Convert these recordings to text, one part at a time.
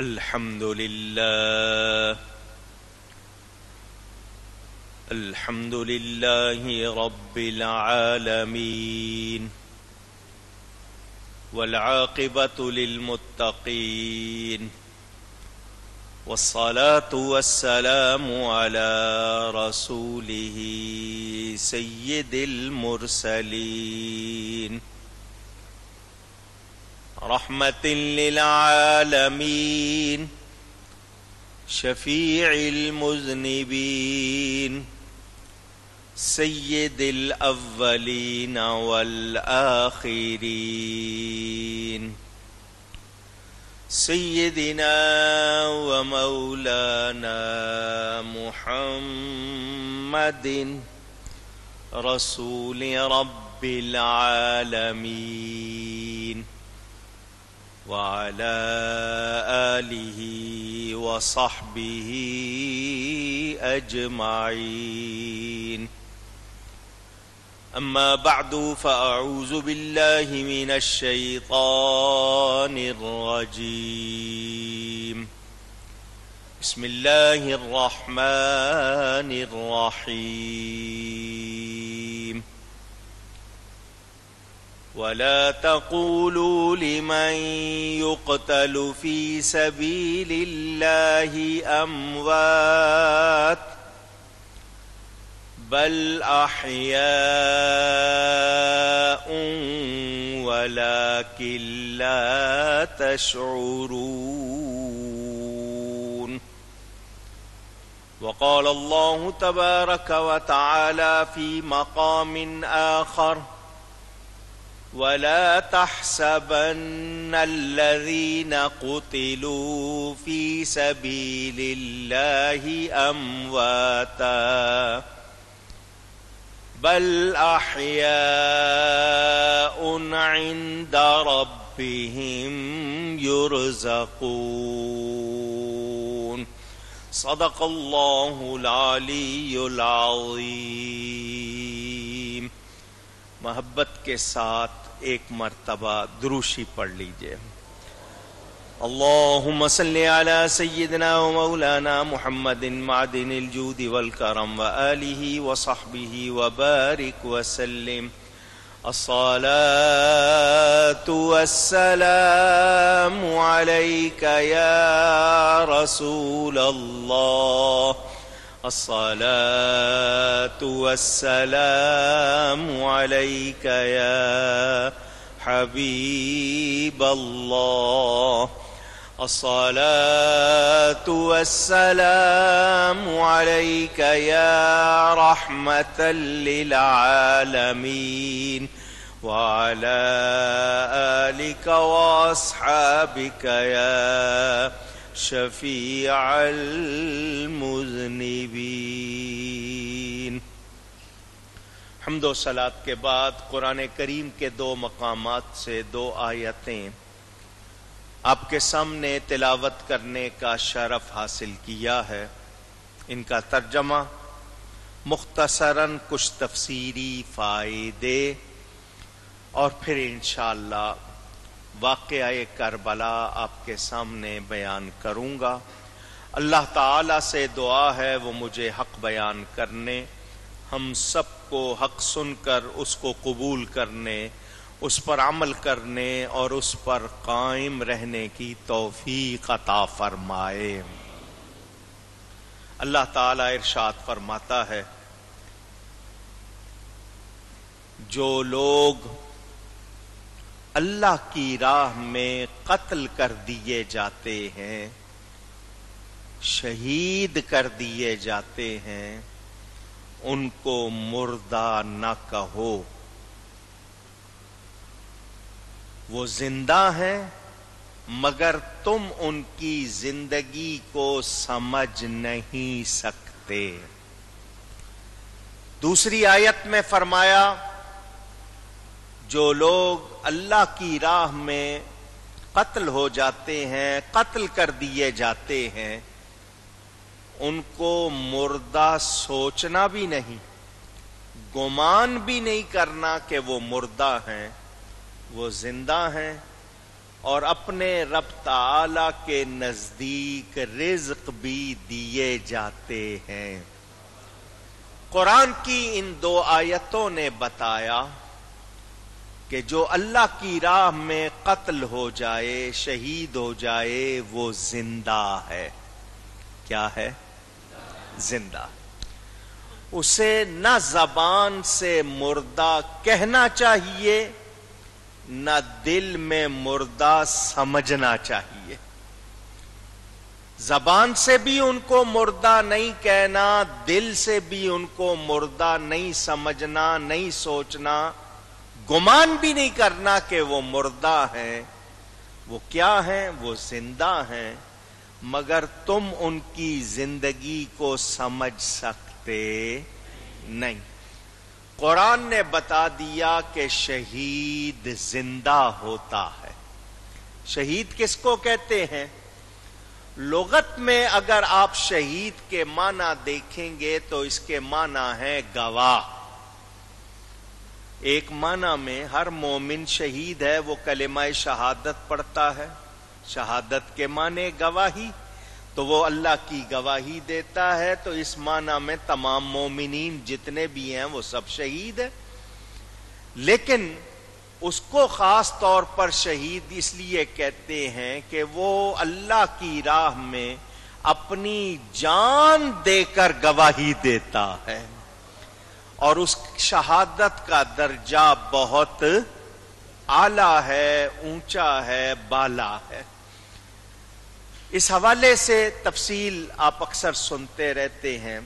الحمد لله رب العالمين والعاقبة للمتقين والصلاة والسلام على رسوله سيد المرسلين رحمة للعالمين شفيع المذنبين سيد الأولين والآخرين سيدنا ومولانا محمد رسول رب العالمين وعلى آله وصحبه أجمعين أما بعد فأعوذ بالله من الشيطان الرجيم بسم الله الرحمن الرحيم ولا تقولوا لمن يقتل في سبيل الله أموات بل أحياء ولكن لا تشعرون وقال الله تبارك وتعالى في مقام آخر ولا تحسبن الذين قتلوا في سبيل الله أمواتا بل أحياء عند ربهم يرزقون صدق الله العلی العظیم۔ محبت کے ساتھ ایک مرتبہ دروشی پڑھ لیجئے۔ اللہم صلی علی سیدنا و مولانا محمد معدن الجود والکرم وآلہ وصحبہ وبارک وسلم۔ الصلاة والسلام علیک یا رسول اللہ، الصلاة والسلام علیک یا حبیب اللہ، الصلاة والسلام علیک یا رحمة للعالمین وعلى آلک واصحابک یا شفیع المذنبین۔ حمد و صلات کے بعد قرآن کریم کے دو مقامات سے دو آیتیں آپ کے سامنے تلاوت کرنے کا شرف حاصل کیا ہے۔ ان کا ترجمہ مختصراً کچھ تفسیری فائدے اور پھر انشاءاللہ واقعہ کربلا آپ کے سامنے بیان کروں گا۔ اللہ تعالی سے دعا ہے وہ مجھے حق بیان کرنے، ہم سب کو حق سن کر اس کو قبول کرنے، اس پر عمل کرنے اور اس پر قائم رہنے کی توفیق عطا فرمائے۔ اللہ تعالی ارشاد فرماتا ہے، جو لوگ اللہ کی راہ میں قتل کر دیے جاتے ہیں، شہید کر دیے جاتے ہیں، ان کو مردہ نہ کہو، وہ زندہ ہیں مگر تم ان کی زندگی کو سمجھ نہیں سکتے۔ دوسری آیت میں فرمایا، جو لوگ اللہ کی راہ میں قتل ہو جاتے ہیں، قتل کر دیے جاتے ہیں، ان کو مردہ سوچنا بھی نہیں، گمان بھی نہیں کرنا کہ وہ مردہ ہیں، وہ زندہ ہیں، اور اپنے رب تعالی کے نزدیک رزق بھی دیے جاتے ہیں۔ قرآن کی ان 2 آیتوں نے بتایا کہ جو اللہ کی راہ میں قتل ہو جائے، شہید ہو جائے، وہ زندہ ہے۔ کیا ہے؟ زندہ۔ اسے نہ زبان سے مردہ کہنا چاہیے، نہ دل میں مردہ سمجھنا چاہیے۔ زبان سے بھی ان کو مردہ نہیں کہنا، دل سے بھی ان کو مردہ نہیں سمجھنا، نہیں سوچنا، گمان بھی نہیں کرنا کہ وہ مردہ ہیں۔ وہ کیا ہیں؟ وہ زندہ ہیں، مگر تم ان کی زندگی کو سمجھ سکتے نہیں۔ قرآن نے بتا دیا کہ شہید زندہ ہوتا ہے۔ شہید کس کو کہتے ہیں؟ لغت میں اگر آپ شہید کے معنی دیکھیں گے تو اس کے معنی ہے گواہ۔ ایک معنی میں ہر مومن شہید ہے، وہ کلمہ شہادت پڑھتا ہے۔ شہادت کے معنی گواہی، تو وہ اللہ کی گواہی دیتا ہے، تو اس معنی میں تمام مومنین جتنے بھی ہیں وہ سب شہید ہیں۔ لیکن اس کو خاص طور پر شہید اس لیے کہتے ہیں کہ وہ اللہ کی راہ میں اپنی جان دے کر گواہی دیتا ہے، اور اس شہادت کا درجہ بہت اعلیٰ ہے، اونچا ہے، بالا ہے۔ اس حوالے سے تفصیل آپ اکثر سنتے رہتے ہیں۔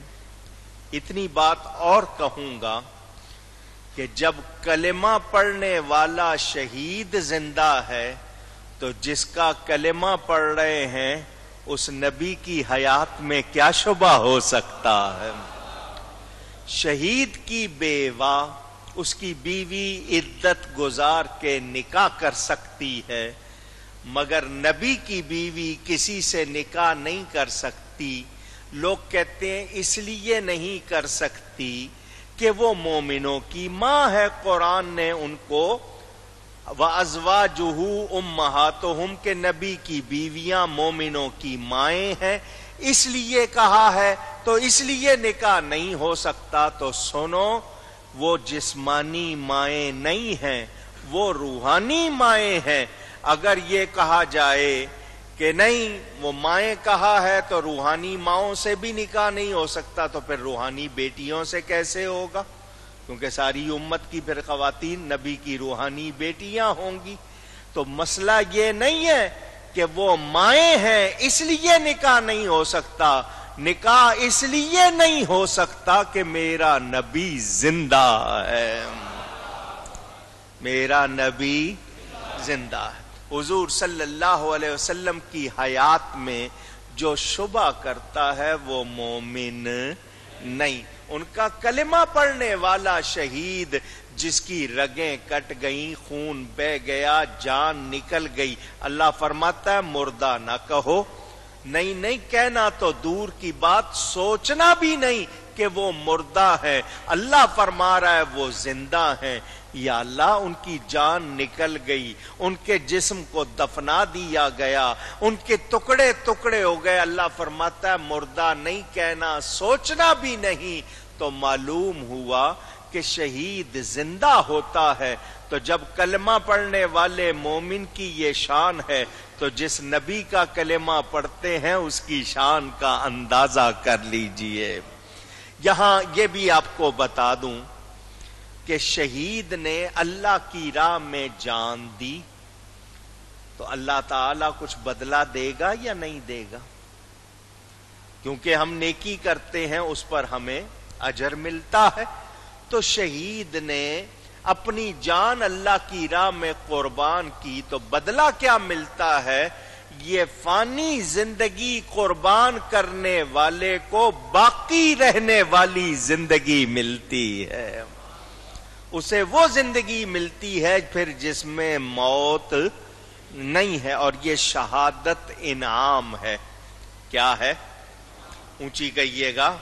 اتنی بات اور کہوں گا کہ جب کلمہ پڑھنے والا شہید زندہ ہے تو جس کا کلمہ پڑھ رہے ہیں اس نبی کی حیات میں کیا شبہ ہو سکتا ہے؟ شہید کی بیوہ اس کی بیوی عدت گزار کے نکاح کر سکتی ہے، مگر نبی کی بیوی کسی سے نکاح نہیں کر سکتی۔ لوگ کہتے ہیں اس لیے نہیں کر سکتی کہ وہ مومنوں کی ماں ہے۔ قرآن نے ان کو وَأَزْوَاجُهُ أُمَّهَاتُهُمْ کہ نبی کی بیویاں مومنوں کی مائیں ہیں، اس لیے کہا ہے، تو اس لیے نکاح نہیں ہو سکتا۔ تو سنو، وہ جسمانی مائیں نہیں ہیں، وہ روحانی مائیں ہیں۔ اگر یہ کہا جائے کہ نہیں وہ مائیں کہا ہے تو روحانی ماؤں سے بھی نکاح نہیں ہو سکتا، تو پھر روحانی بیٹیوں سے کیسے ہوگا؟ کیونکہ ساری امت کی پھر خواتین نبی کی روحانی بیٹیاں ہوں گی۔ تو مسئلہ یہ نہیں ہے کہ وہ مائیں ہیں اس لیے نکاح نہیں ہو سکتا، نکاح اس لیے نہیں ہو سکتا کہ میرا نبی زندہ ہے، میرا نبی زندہ ہے۔ حضور صلی اللہ علیہ وسلم کی حیات میں جو شبہ کرتا ہے وہ مومن نہیں۔ ان کا کلمہ پڑھنے والا شہید جس کی رگیں کٹ گئیں، خون بہہ گیا، جان نکل گئی، اللہ فرماتا ہے مردہ نہ کہو۔ نہیں کہنا تو دور کی بات، سوچنا بھی نہیں کہ وہ مردہ ہے۔ اللہ فرما رہا ہے وہ زندہ ہیں۔ یا اللہ ان کی جان نکل گئی، ان کے جسم کو دفنا دیا گیا، ان کے ٹکڑے ٹکڑے ہو گئے، اللہ فرماتا ہے مردہ نہیں کہنا، سوچنا بھی نہیں۔ تو معلوم ہوا کہ شہید زندہ ہوتا ہے۔ تو جب کلمہ پڑھنے والے مومن کی یہ شان ہے تو جس نبی کا کلمہ پڑھتے ہیں اس کی شان کا اندازہ کر لیجئے۔ یہاں یہ بھی آپ کو بتا دوں کہ شہید نے اللہ کی راہ میں جان دی تو اللہ تعالیٰ کچھ بدلہ دے گا یا نہیں دے گا؟ کیونکہ ہم نیکی کرتے ہیں اس پر ہمیں اجر ملتا ہے۔ تو شہید نے اپنی جان اللہ کی راہ میں قربان کی تو بدلہ کیا ملتا ہے؟ یہ فانی زندگی قربان کرنے والے کو باقی رہنے والی زندگی ملتی ہے، اسے وہ زندگی ملتی ہے پھر جس میں موت نہیں ہے، اور یہ شہادت انعام ہے۔ کیا ہے؟ اونچی کہیے گا،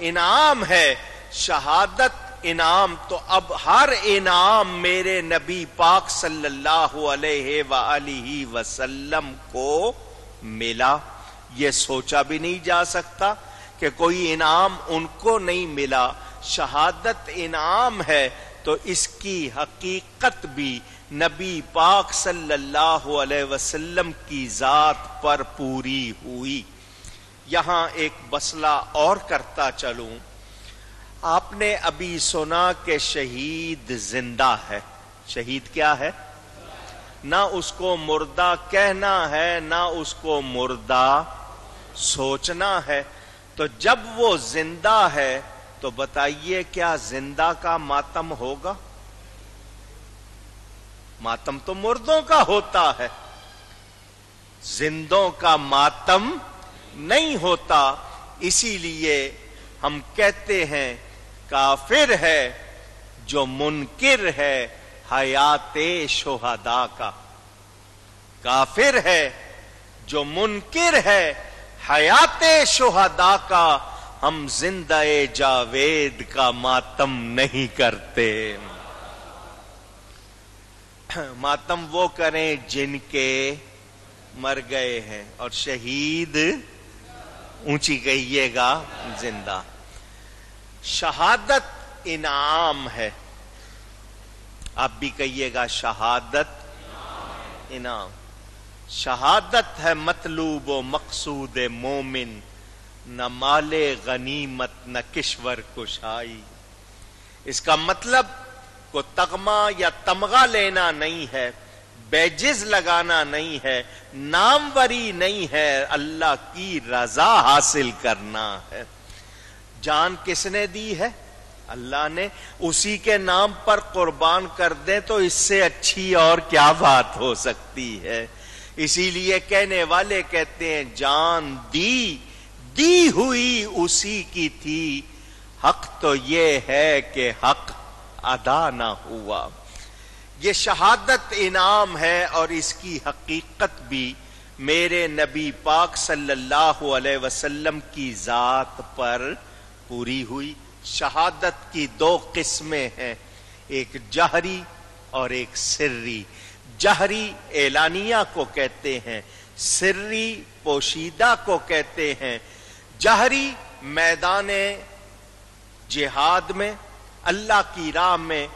انعام ہے۔ شہادت انعام، تو اب ہر انعام میرے نبی پاک صلی اللہ علیہ وآلہ وسلم کو ملا۔ یہ سوچا بھی نہیں جا سکتا کہ کوئی انعام ان کو نہیں ملا۔ شہادت انعام ہے تو اس کی حقیقت بھی نبی پاک صلی اللہ علیہ وسلم کی ذات پر پوری ہوئی۔ یہاں ایک مسئلہ اور کرتا چلوں، آپ نے ابھی سنا کہ شہید زندہ ہے۔ شہید کیا ہے؟ نہ اس کو مردہ کہنا ہے، نہ اس کو مردہ سوچنا ہے۔ تو جب وہ زندہ ہے تو بتائیے کیا زندہ کا ماتم ہوگا؟ ماتم تو مردوں کا ہوتا ہے، زندوں کا ماتم نہیں ہوتا۔ اسی لیے ہم کہتے ہیں کافر ہے جو منکر ہے حیات شہداء کا۔ کافر ہے جو منکر ہے حیات شہداء کا۔ ہم زندہ جاوید کا ماتم نہیں کرتے۔ ماتم وہ کریں جن کے مر گئے ہیں، اور شہید اونچی کہیے گا زندہ۔ شہادت انعام ہے، آپ بھی کہیے گا شہادت انعام۔ شہادت ہے مطلوب و مقصود مومن، نہ مال غنیمت نہ کشور کشائی۔ اس کا مطلب کو تغمہ یا تمغہ لینا نہیں ہے، بیجز لگانا نہیں ہے، ناموری نہیں ہے، اللہ کی رضا حاصل کرنا ہے۔ جان کس نے دی ہے؟ اللہ نے۔ اسی کے نام پر قربان کر دیں تو اس سے اچھی اور کیا بات ہو سکتی ہے؟ اسی لیے کہنے والے کہتے ہیں جان دی ہوئی اسی کی تھی، حق تو یہ ہے کہ حق ادا نہ ہوا۔ یہ شہادت انعام ہے، اور اس کی حقیقت بھی میرے نبی پاک صلی اللہ علیہ وسلم کی ذات پر پوری ہوئی۔ شہادت کی دو قسمیں ہیں، ایک جہری اور ایک سری۔ جہری اعلانیہ کو کہتے ہیں، سری پوشیدہ کو کہتے ہیں۔ جہری میدان جہاد میں اللہ کی راہ میں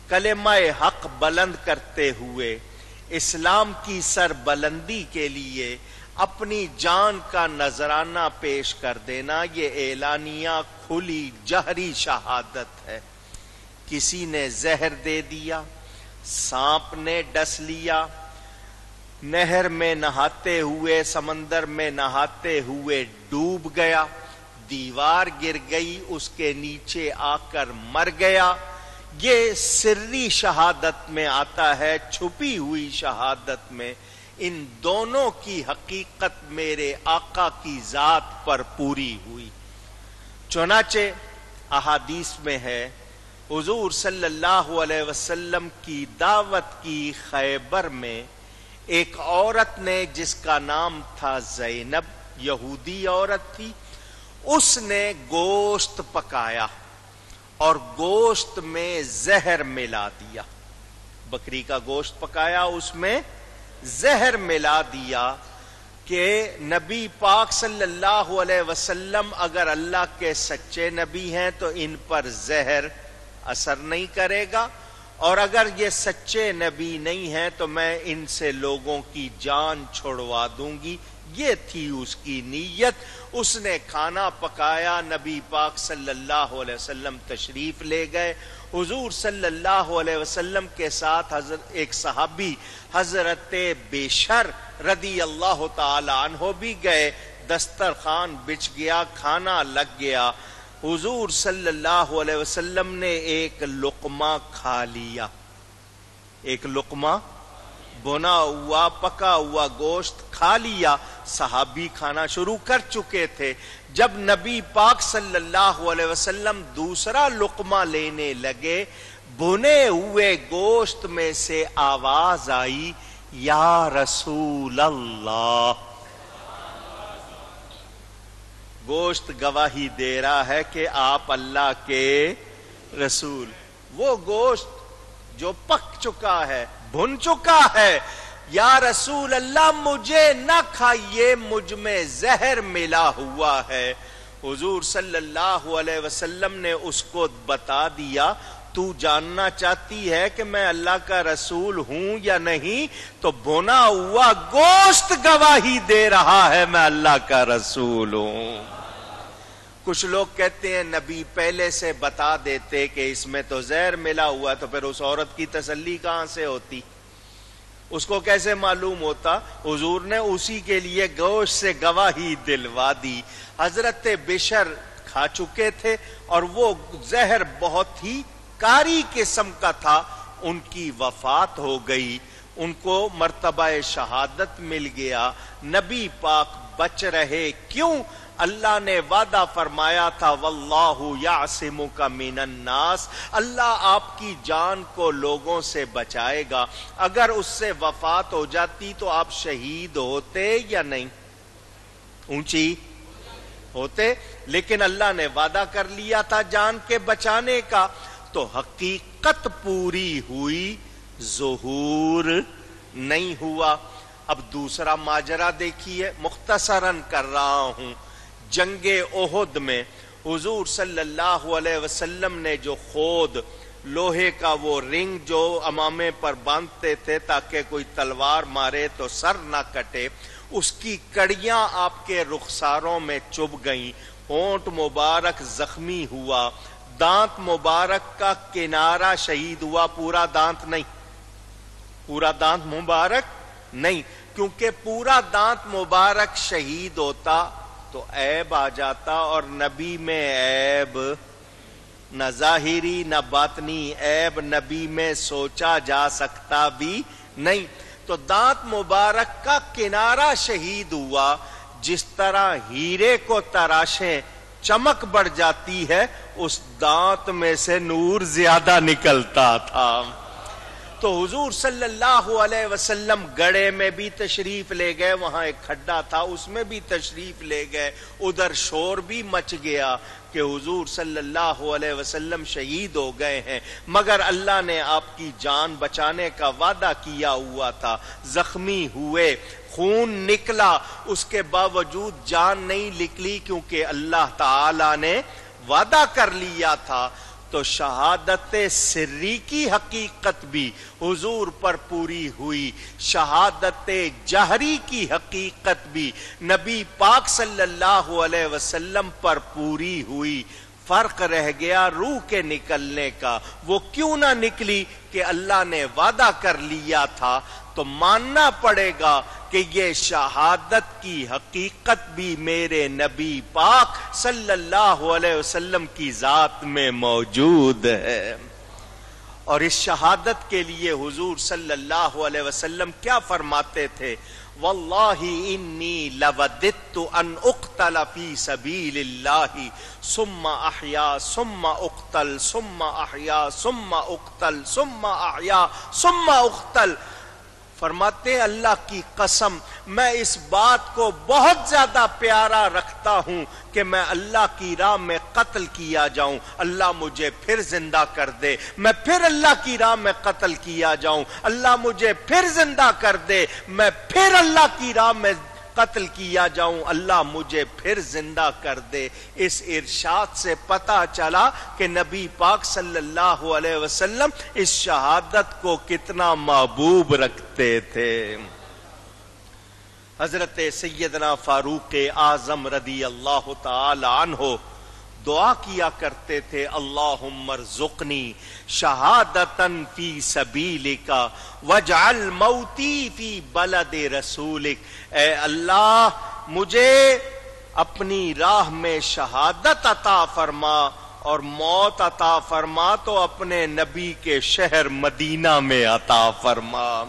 کلمہ حق بلند کرتے ہوئے اسلام کی سربلندی کے لیے اپنی جان کا نذرانہ پیش کر دینا، یہ اعلانیہ کھلی جہری شہادت ہے۔ کسی نے زہر دے دیا، سانپ نے ڈس لیا، نہر میں نہاتے ہوئے، سمندر میں نہاتے ہوئے ڈوب گیا، دیوار گر گئی، اس کے نیچے آ کر مر گیا، یہ سری شہادت میں آتا ہے، چھپی ہوئی شہادت میں۔ ان دونوں کی حقیقت میرے آقا کی ذات پر پوری ہوئی۔ چنانچہ احادیث میں ہے حضور صلی اللہ علیہ وسلم کی دعوت کی خیبر میں ایک عورت نے جس کا نام تھا زینب، یہودی عورت تھی، اس نے گوشت پکایا اور گوشت میں زہر ملا دیا۔ بکری کا گوشت پکایا، اس میں زہر ملا دیا کہ نبی پاک صلی اللہ علیہ وسلم اگر اللہ کے سچے نبی ہیں تو ان پر زہر اثر نہیں کرے گا، اور اگر یہ سچے نبی نہیں ہیں تو میں ان سے لوگوں کی جان چھڑوا دوں گی۔ یہ تھی اس کی نیت۔ اس نے کھانا پکایا، نبی پاک صلی اللہ علیہ وسلم تشریف لے گئے۔ حضور صلی اللہ علیہ وسلم کے ساتھ ایک صحابی حضرت بشر رضی اللہ تعالی عنہ بھی گئے۔ دسترخوان بچھ گیا، کھانا لگ گیا، حضور صلی اللہ علیہ وسلم نے ایک لقمہ کھا لیا، ایک لقمہ بنا ہوا پکا ہوا گوشت کھا لیا۔ صحابی کھانا شروع کر چکے تھے۔ جب نبی پاک صلی اللہ علیہ وسلم دوسرا لقمہ لینے لگے، بھنے ہوئے گوشت میں سے آواز آئی، یا رسول اللہ۔ گوشت گواہی دے رہا ہے کہ آپ اللہ کے رسول، وہ گوشت جو پک چکا ہے، بھن چکا ہے، یا رسول اللہ مجھے نہ کھائیے، مجھ میں زہر ملا ہوا ہے۔ حضور صلی اللہ علیہ وسلم نے اس کو بتا دیا، تو جاننا چاہتی ہے کہ میں اللہ کا رسول ہوں یا نہیں؟ تو بھنا ہوا گوشت گواہی دے رہا ہے میں اللہ کا رسول ہوں۔ کچھ لوگ کہتے ہیں نبی پہلے سے بتا دیتے کہ اس میں تو زہر ملا ہوا، تو پھر اس عورت کی تسلی کہاں سے ہوتی؟ اس کو کیسے معلوم ہوتا؟ حضور نے اسی کے لیے گوشت سے گواہی دلوا دی۔ حضرت بشر کھا چکے تھے اور وہ زہر بہت ہی کاری قسم کا تھا، ان کی وفات ہو گئی، ان کو مرتبہ شہادت مل گیا، نبی پاک بچ رہے۔ کیوں؟ اللہ نے وعدہ فرمایا تھا واللہ یعصمک من الناس، اللہ آپ کی جان کو لوگوں سے بچائے گا۔ اگر اس سے وفات ہو جاتی تو آپ شہید ہوتے یا نہیں؟ اونچی ہوتے، لیکن اللہ نے وعدہ کر لیا تھا جان کے بچانے کا، تو حقیقت پوری ہوئی، ظہور نہیں ہوا۔ اب دوسرا ماجرا دیکھیے، مختصراً کر رہا ہوں۔ جنگ احد میں حضور صلی اللہ علیہ وسلم نے جو خود لوہے کا وہ رنگ جو امامے پر باندھتے تھے تاکہ کوئی تلوار مارے تو سر نہ کٹے، اس کی کڑیاں آپ کے رخساروں میں چبھ گئیں، ہونٹ مبارک زخمی ہوا، دانت مبارک کا کنارہ شہید ہوا، پورا دانت نہیں، پورا دانت مبارک نہیں، کیونکہ پورا دانت مبارک شہید ہوتا تو عیب آ جاتا، اور نبی میں عیب نہ ظاہری نہ باطنی، عیب نبی میں سوچا جا سکتا بھی نہیں۔ تو دانت مبارک کا کنارہ شہید ہوا۔ جس طرح ہیرے کو تراشیں چمک بڑھ جاتی ہے، اس دانت میں سے نور زیادہ نکلتا تھا۔ تو حضور صلی اللہ علیہ وسلم گڑھے میں بھی تشریف لے گئے، وہاں ایک کھڈا تھا اس میں بھی تشریف لے گئے، ادھر شور بھی مچ گیا کہ حضور صلی اللہ علیہ وسلم شہید ہو گئے ہیں، مگر اللہ نے آپ کی جان بچانے کا وعدہ کیا ہوا تھا۔ زخمی ہوئے، خون نکلا، اس کے باوجود جان نہیں نکلی کیونکہ اللہ تعالی نے وعدہ کر لیا تھا۔ تو شہادت سری کی حقیقت بھی حضور پر پوری ہوئی، شہادت جہری کی حقیقت بھی نبی پاک صلی اللہ علیہ وسلم پر پوری ہوئی۔ فرق رہ گیا روح کے نکلنے کا، وہ کیوں نہ نکلی کہ اللہ نے وعدہ کر لیا تھا۔ تو ماننا پڑے گا کہ یہ شہادت کی حقیقت بھی میرے نبی پاک صلی اللہ علیہ وسلم کی ذات میں موجود ہے۔ اور اس شہادت کے لیے حضور صلی اللہ علیہ وسلم کیا فرماتے تھے؟ واللہ انی لوددت ان اقتل فی سبیل اللہ ثم احیا ثم اقتل ثم احیا ثم اقتل ثم احیا ثم اقتل۔ فرماتے ہیں اللہ کی قسم میں اس بات کو بہت زیادہ پیارا رکھتا ہوں کہ میں اللہ کی راہ میں قتل کیا جاؤں، اللہ مجھے پھر زندہ کر دے، میں پھر اللہ کی راہ میں قتل کیا جاؤں، اللہ مجھے پھر زندہ کر دے، میں پھر اللہ کی راہ میں قتل کیا جاؤں، اللہ مجھے پھر زندہ کر دے۔ اس ارشاد سے پتہ چلا کہ نبی پاک صلی اللہ علیہ وسلم اس شہادت کو کتنا محبوب رکھتے تھے۔ حضرت سیدنا فاروق اعظم رضی اللہ تعالی عنہ دعا کیا کرتے تھے، اللہم ارزقنی شہادتاً فی سبیلک واجعل موتی فی بلد رسولک۔ اے اللہ مجھے اپنی راہ میں شہادت عطا فرما اور موت عطا فرما تو اپنے نبی کے شہر مدینہ میں عطا فرما۔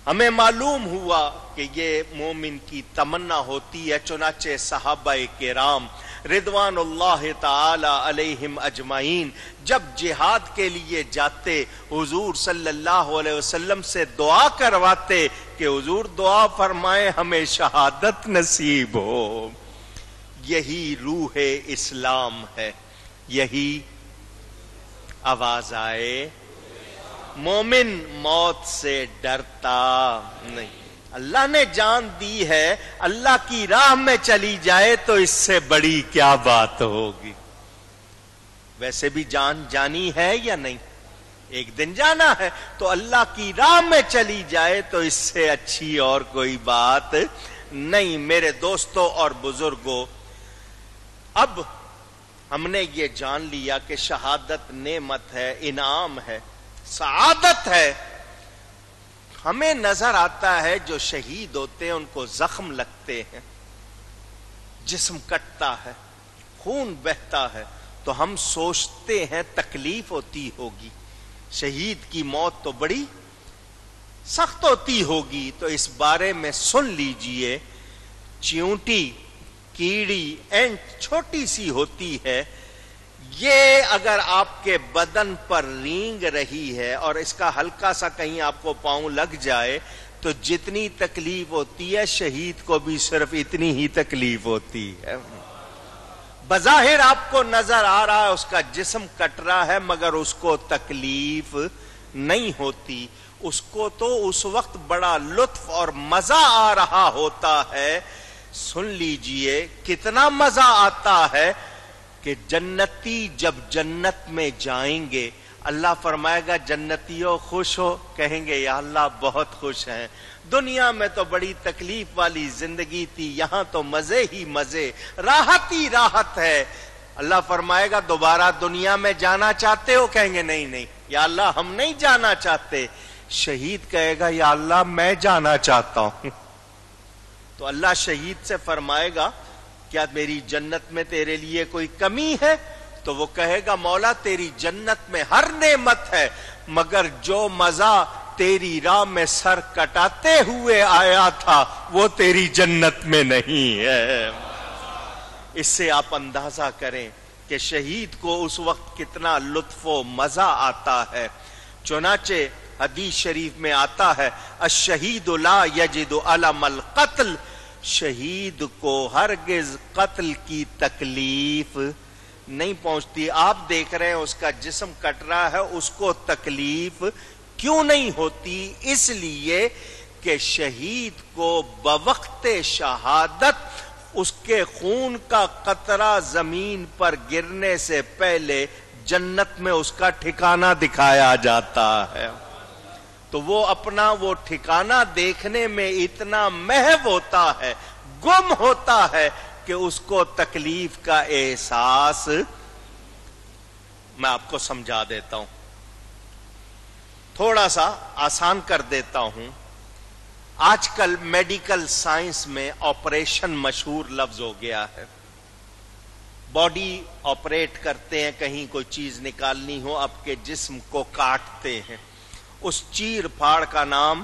ہمیں معلوم ہوا کہ یہ مومن کی تمنا ہوتی ہے، چنانچہ صحابہ کرام رضوان اللہ تعالی علیہم اجمعین جب جہاد کے لیے جاتے حضور صلی اللہ علیہ وسلم سے دعا کرواتے کہ حضور دعا فرمائے ہمیں شہادت نصیب ہو۔ یہی روح اسلام ہے، یہی آواز آئے مومن موت سے ڈرتا نہیں. اللہ نے جان دی ہے, اللہ کی راہ میں چلی جائے تو اس سے بڑی کیا بات ہوگی. ویسے بھی جان جانی ہے یا نہیں؟ ایک دن جانا ہے, تو اللہ کی راہ میں چلی جائے تو اس سے اچھی اور کوئی بات نہیں. میرے دوستوں اور بزرگوں, اب ہم نے یہ جان لیا کہ شہادت نعمت ہے, انعام ہے, سعادت ہے. ہمیں نظر آتا ہے جو شہید ہوتے ہیں ان کو زخم لگتے ہیں, جسم کٹتا ہے, خون بہتا ہے, تو ہم سوچتے ہیں تکلیف ہوتی ہوگی, شہید کی موت تو بڑی سخت ہوتی ہوگی. تو اس بارے میں سن لیجئے, چیونٹی, کیڑی, اینٹ چھوٹی سی ہوتی ہے, یہ اگر آپ کے بدن پر رینگ رہی ہے اور اس کا ہلکا سا کہیں آپ کو پاؤں لگ جائے تو جتنی تکلیف ہوتی ہے شہید کو بھی صرف اتنی ہی تکلیف ہوتی ہے. بظاہر آپ کو نظر آ رہا ہے اس کا جسم کٹ رہا ہے, مگر اس کو تکلیف نہیں ہوتی. اس کو تو اس وقت بڑا لطف اور مزہ آ رہا ہوتا ہے. سن لیجئے کتنا مزہ آتا ہے کہ جنتی جب جنت میں جائیں گے, اللہ فرمائے گا جنتیوں خوش ہو, کہیں گے یا اللہ بہت خوش ہیں, دنیا میں تو بڑی تکلیف والی زندگی تھی, یہاں تو مزے ہی مزے, راحت ہی راحت ہے. اللہ فرمائے گا دوبارہ دنیا میں جانا چاہتے ہو؟ کہیں گے نہیں نہیں یا اللہ ہم نہیں جانا چاہتے. شہید کہے گا یا اللہ میں جانا چاہتا ہوں. تو اللہ شہید سے فرمائے گا کیا میری جنت میں تیرے لیے کوئی کمی ہے؟ تو وہ کہے گا مولا تیری جنت میں ہر نعمت ہے, مگر جو مزہ تیری راہ میں سر کٹاتے ہوئے آیا تھا وہ تیری جنت میں نہیں ہے. اس سے آپ اندازہ کریں کہ شہید کو اس وقت کتنا لطف و مزہ آتا ہے. چنانچہ حدیث شریف میں آتا ہے الشہید لا یجد الم القتل, شہید کو ہرگز قتل کی تکلیف نہیں پہنچتی. آپ دیکھ رہے ہیں اس کا جسم کٹ رہا ہے, اس کو تکلیف کیوں نہیں ہوتی؟ اس لیے کہ شہید کو بوقت شہادت اس کے خون کا قطرہ زمین پر گرنے سے پہلے جنت میں اس کا ٹھکانہ دکھایا جاتا ہے. تو وہ اپنا وہ ٹھکانہ دیکھنے میں اتنا محو ہوتا ہے, گم ہوتا ہے کہ اس کو تکلیف کا احساس. میں آپ کو سمجھا دیتا ہوں, تھوڑا سا آسان کر دیتا ہوں. آج کل میڈیکل سائنس میں آپریشن مشہور لفظ ہو گیا ہے. باڈی آپریٹ کرتے ہیں, کہیں کوئی چیز نکالنی ہو آپ کے جسم کو کاٹتے ہیں, اس چیر پھاڑ کا نام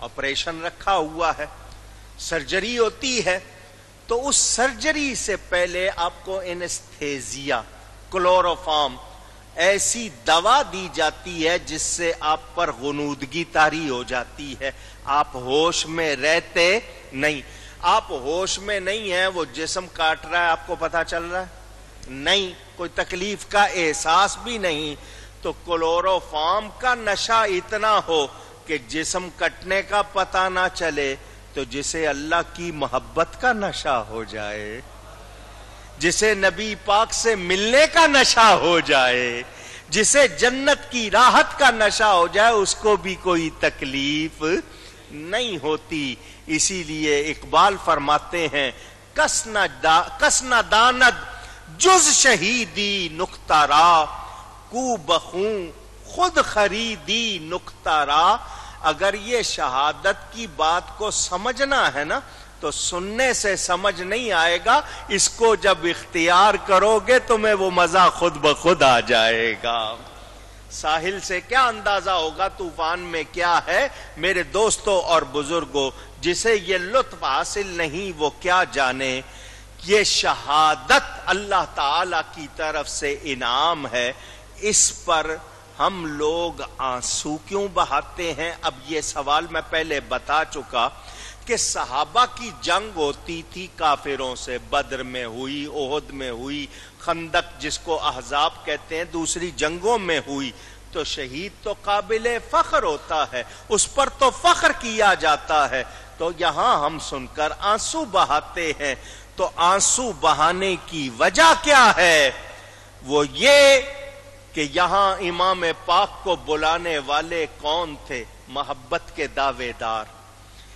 آپریشن رکھا ہوا ہے. سرجری ہوتی ہے تو اس سرجری سے پہلے آپ کو انستھیزیا, کلوروفارم ایسی دوا دی جاتی ہے جس سے آپ پر غنودگی طاری ہو جاتی ہے, آپ ہوش میں رہتے نہیں. آپ ہوش میں نہیں ہیں, وہ جسم کاٹ رہا ہے, آپ کو پتا چل رہا ہے نہیں, کوئی تکلیف کا احساس بھی نہیں. تو کلوروفارم کا نشہ اتنا ہو کہ جسم کٹنے کا پتہ نہ چلے, تو جسے اللہ کی محبت کا نشہ ہو جائے, جسے نبی پاک سے ملنے کا نشہ ہو جائے, جسے جنت کی راحت کا نشہ ہو جائے, اس کو بھی کوئی تکلیف نہیں ہوتی. اسی لیے اقبال فرماتے ہیں کس نہ داند جز شہیدی نقطہ را, کو بخوں خود خریدی نقطہ را. اگر یہ شہادت کی بات کو سمجھنا ہے نا تو سننے سے سمجھ نہیں آئے گا, اس کو جب اختیار کرو گے تمہیں وہ مزہ خود بخود آ جائے گا. ساحل سے کیا اندازہ ہوگا طوفان میں کیا ہے. میرے دوستوں اور بزرگوں, جسے یہ لطف حاصل نہیں وہ کیا جانے. یہ شہادت اللہ تعالی کی طرف سے انعام ہے, اس پر ہم لوگ آنسو کیوں بہاتے ہیں؟ اب یہ سوال میں پہلے بتا چکا کہ صحابہ کی جنگ ہوتی تھی کافروں سے، بدر میں ہوئی، احد میں ہوئی، خندق جس کو احزاب کہتے ہیں دوسری جنگوں میں ہوئی، تو شہید تو قابل فخر ہوتا ہے، اس پر تو فخر کیا جاتا ہے۔ تو یہاں ہم سن کر آنسو بہاتے ہیں، تو آنسو بہانے کی وجہ کیا ہے؟ وہ یہ کہ یہاں امام پاک کو بلانے والے کون تھے؟ محبت کے دعوے دار۔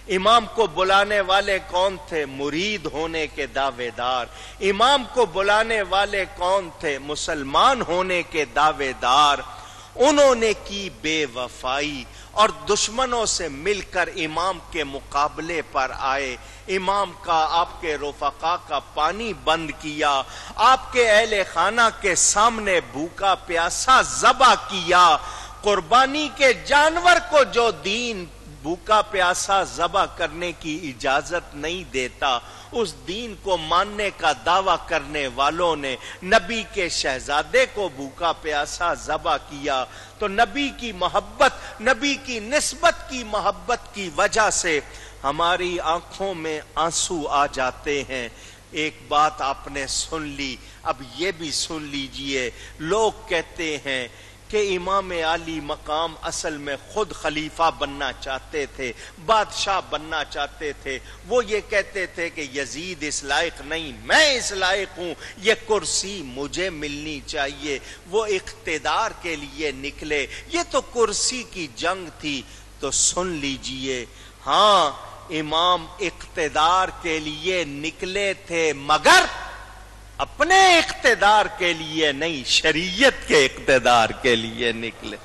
امام کو بلانے والے کون تھے؟ مرید ہونے کے دعوے دار۔ امام کو بلانے والے کون تھے؟ مسلمان ہونے کے دعوے دار۔ انہوں نے کی بے وفائی اور دشمنوں سے مل کر امام کے مقابلے پر آئے، امام کا، آپ کے رفقا کا پانی بند کیا، آپ کے اہل خانہ کے سامنے بھوکا پیاسا ذبح کیا۔ قربانی کے جانور کو جو دین بھوکا پیاسا ذبح کرنے کی اجازت نہیں دیتا، اس دین کو ماننے کا دعویٰ کرنے والوں نے نبی کے شہزادے کو بھوکا پیاسا ذبح کیا۔ تو نبی کی محبت، نبی کی نسبت کی محبت کی وجہ سے ہماری آنکھوں میں آنسو آ جاتے ہیں۔ ایک بات آپ نے سن لی، اب یہ بھی سن لیجئے، لوگ کہتے ہیں کہ امام علی مقام اصل میں خود خلیفہ بننا چاہتے تھے، بادشاہ بننا چاہتے تھے۔ وہ یہ کہتے تھے کہ یزید اس لائق نہیں، میں اس لائق ہوں، یہ کرسی مجھے ملنی چاہیے۔ وہ اقتدار کے لیے نکلے، یہ تو کرسی کی جنگ تھی۔ تو سن لیجئے، ہاں امام اقتدار کے لیے نکلے تھے، مگر اپنے اقتدار کے لیے نہیں، شریعت کے اقتدار کے لیے نکلے۔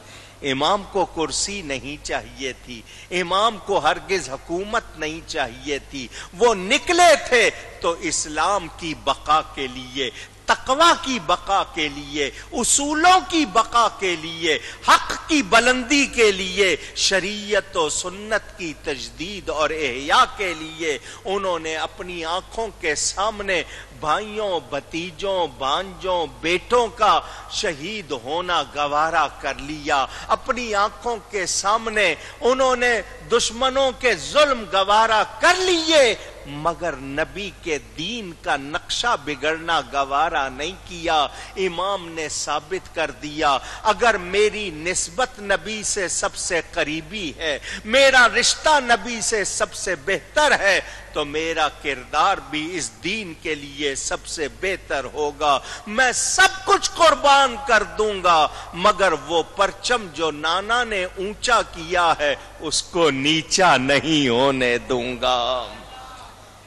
امام کو کرسی نہیں چاہیے تھی، امام کو ہرگز حکومت نہیں چاہیے تھی، وہ نکلے تھے تو اسلام کی بقا کے لیے، تقوی کی بقا کے لیے، اصولوں کی بقا کے لیے، حق کی بلندی کے لیے، شریعت و سنت کی تجدید اور احیاء کے لیے انہوں نے اپنی آنکھوں کے سامنے بھائیوں، بھتیجوں، بھانجوں، بیٹوں کا شہید ہونا گوارا کر لیا۔ اپنی آنکھوں کے سامنے انہوں نے دشمنوں کے ظلم گوارا کر لیے، مگر نبی کے دین کا نقشہ بگڑنا گوارا نہیں کیا۔ امام نے ثابت کر دیا، اگر میری نسبت نبی سے سب سے قریبی ہے، میرا رشتہ نبی سے سب سے بہتر ہے، تو میرا کردار بھی اس دین کے لیے سب سے بہتر ہوگا۔ میں سب کچھ قربان کر دوں گا، مگر وہ پرچم جو نانا نے اونچا کیا ہے اس کو نیچا نہیں ہونے دوں گا۔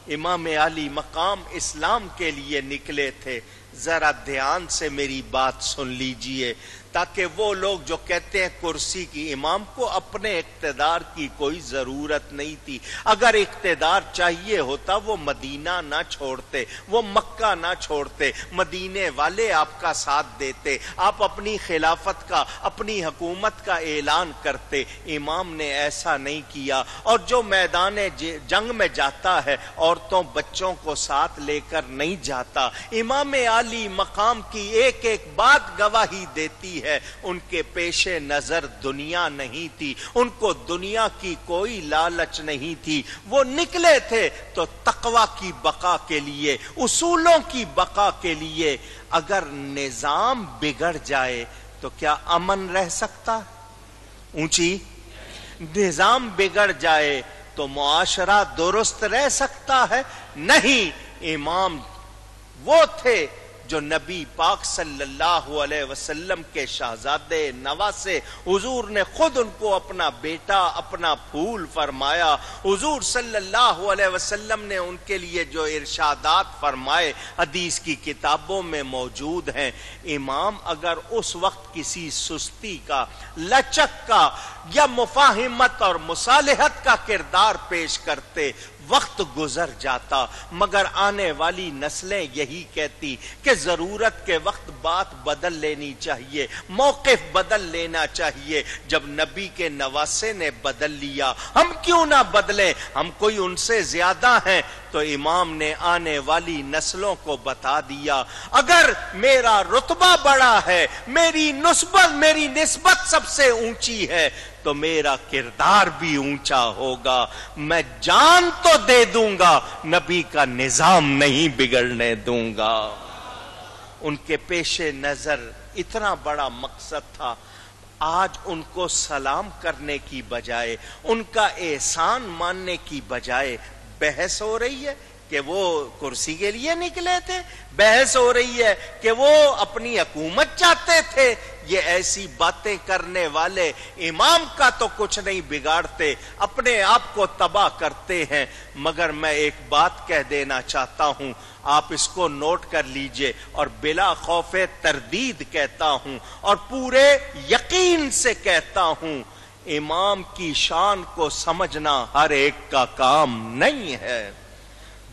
امام علی مقام اسلام کے لیے نکلے تھے۔ ذرا دھیان سے میری بات سن لیجئے، تاکہ وہ لوگ جو کہتے ہیں کرسی کی، امام کو اپنے اقتدار کی کوئی ضرورت نہیں تھی۔ اگر اقتدار چاہیے ہوتا وہ مدینہ نہ چھوڑتے، وہ مکہ نہ چھوڑتے، مدینے والے آپ کا ساتھ دیتے، آپ اپنی خلافت کا، اپنی حکومت کا اعلان کرتے۔ امام نے ایسا نہیں کیا، اور جو میدان جنگ میں جاتا ہے عورتوں بچوں کو ساتھ لے کر نہیں جاتا۔ امام علی مقام کی ایک ایک بات گواہی دیتی ہے، ان کے پیش نظر دنیا نہیں تھی، ان کو دنیا کی کوئی لالچ نہیں تھی۔ وہ نکلے تھے تو تقوی کی بقا کے لیے، اصولوں کی بقا کے لیے۔ اگر نظام بگڑ جائے تو کیا امن رہ سکتا؟ اونچی، نظام بگڑ جائے تو معاشرہ درست رہ سکتا ہے؟ نہیں۔ امام وہ تھے جو نبی پاک صلی اللہ علیہ وسلم کے شہزادے نواسے، حضور نے خود ان کو اپنا بیٹا، اپنا پھول فرمایا۔ حضور صلی اللہ علیہ وسلم نے ان کے لیے جو ارشادات فرمائے حدیث کی کتابوں میں موجود ہیں۔ امام اگر اس وقت کسی سستی کا، لچک کا یا مفاہمت اور مصالحت کا کردار پیش کرتے، وقت گزر جاتا، مگر آنے والی نسلیں یہی کہتی کہ ضرورت کے وقت بات بدل لینی چاہیے، موقف بدل لینا چاہیے۔ جب نبی کے نواسے نے بدل لیا، ہم کیوں نہ بدلیں؟ ہم کوئی ان سے زیادہ ہیں؟ تو امام نے آنے والی نسلوں کو بتا دیا اگر میرا رتبہ بڑا ہے، میری نسبت سب سے اونچی ہے تو میرا کردار بھی اونچا ہوگا، میں جان تو دے دوں گا، نبی کا نظام نہیں بگڑنے دوں گا۔ ان کے پیش نظر اتنا بڑا مقصد تھا، آج ان کو سلام کرنے کی بجائے، ان کا احسان ماننے کی بجائے بحث ہو رہی ہے کہ وہ کرسی کے لیے نکلے تھے، بحث ہو رہی ہے کہ وہ اپنی حکومت چاہتے تھے۔ یہ ایسی باتیں کرنے والے امام کا تو کچھ نہیں بگاڑتے، اپنے آپ کو تباہ کرتے ہیں۔ مگر میں ایک بات کہہ دینا چاہتا ہوں، آپ اس کو نوٹ کر لیجئے، اور بلا خوف تردید کہتا ہوں اور پورے یقین سے کہتا ہوں، امام کی شان کو سمجھنا ہر ایک کا کام نہیں ہے۔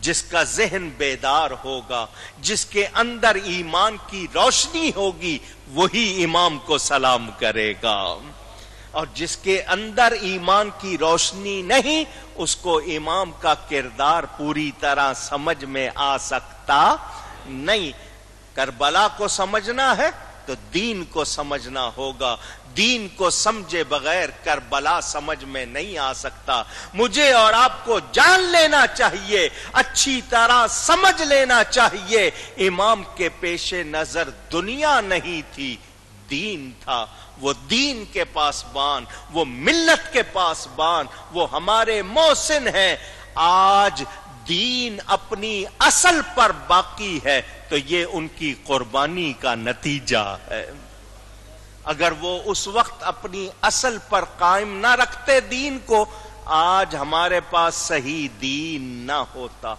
جس کا ذہن بیدار ہوگا، جس کے اندر ایمان کی روشنی ہوگی، وہی امام کو سلام کرے گا، اور جس کے اندر ایمان کی روشنی نہیں، اس کو امام کا کردار پوری طرح سمجھ میں آ سکتا نہیں۔ کربلا کو سمجھنا ہے تو دین کو سمجھنا ہوگا، دین کو سمجھے بغیر کربلا سمجھ میں نہیں آ سکتا۔ مجھے اور آپ کو جان لینا چاہیے، اچھی طرح سمجھ لینا چاہیے، امام کے پیش نظر دنیا نہیں تھی، دین تھا۔ وہ دین کے پاسبان، وہ ملت کے پاسبان، وہ ہمارے محسن ہیں۔ آج دین اپنی اصل پر باقی ہے تو یہ ان کی قربانی کا نتیجہ ہے۔ اگر وہ اس وقت اپنی اصل پر قائم نہ رکھتے دین کو، آج ہمارے پاس صحیح دین نہ ہوتا۔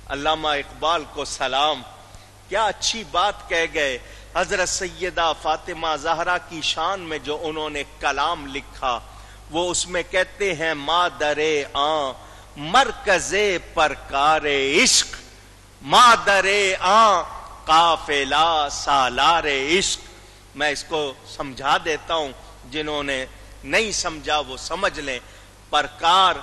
علامہ اقبال کو سلام، کیا اچھی بات کہہ گئے۔ حضرت سیدہ فاطمہ زہرا کی شان میں جو انہوں نے کلام لکھا، وہ اس میں کہتے ہیں مادر آں مرکز پرکار عشق، مادر آں قافلہ سالار عشق۔ میں اس کو سمجھا دیتا ہوں، جنہوں نے نہیں سمجھا وہ سمجھ لیں۔ پرکار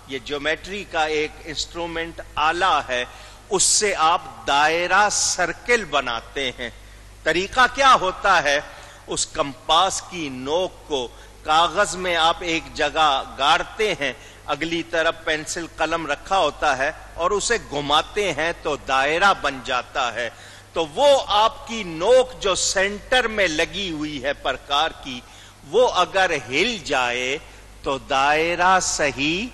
یہ جیومیٹری کا ایک انسٹرومنٹ آلہ ہے، اس سے آپ دائرہ سرکل بناتے ہیں۔ طریقہ کیا ہوتا ہے، اس کمپاس کی نوک کو کاغذ میں آپ ایک جگہ گاڑتے ہیں، اگلی طرف پینسل قلم رکھا ہوتا ہے اور اسے گھماتے ہیں تو دائرہ بن جاتا ہے۔ تو وہ آپ کی نوک جو سینٹر میں لگی ہوئی ہے پرکار کی، وہ اگر ہل جائے تو دائرہ صحیح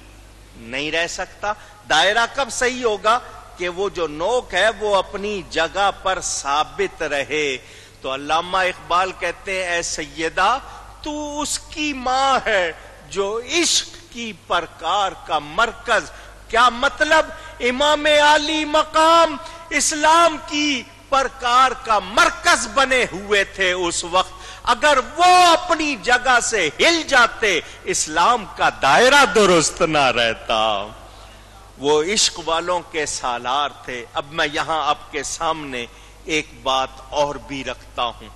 نہیں رہ سکتا۔ دائرہ کب صحیح ہوگا کہ وہ جو نوک ہے وہ اپنی جگہ پر ثابت رہے۔ تو علامہ اقبال کہتے ہیں اے سیدہ تو اس کی ماں ہے جو عشق کی پرکار کا مرکز۔ کیا مطلب؟ امام عالی مقام اسلام کی پرکار کا مرکز بنے ہوئے تھے اس وقت، اگر وہ اپنی جگہ سے ہل جاتے اسلام کا دائرہ درست نہ رہتا۔ وہ عشق والوں کے سالار تھے۔ اب میں یہاں آپ کے سامنے ایک بات اور بھی رکھتا ہوں۔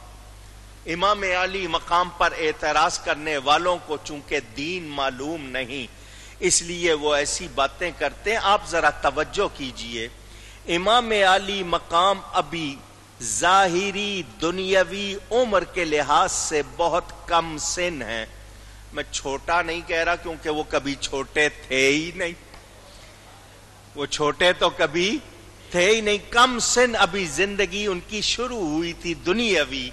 امام عالی مقام پر اعتراض کرنے والوں کو چونکہ دین معلوم نہیں، اس لیے وہ ایسی باتیں کرتے ہیں۔ آپ ذرا توجہ کیجئے، امام عالی مقام ابھی ظاہری دنیاوی عمر کے لحاظ سے بہت کم سن ہیں۔ میں چھوٹا نہیں کہہ رہا کیونکہ وہ کبھی چھوٹے تھے ہی نہیں، وہ چھوٹے تو کبھی تھے ہی نہیں، کم سن ابھی زندگی ان کی شروع ہوئی تھی دنیاوی۔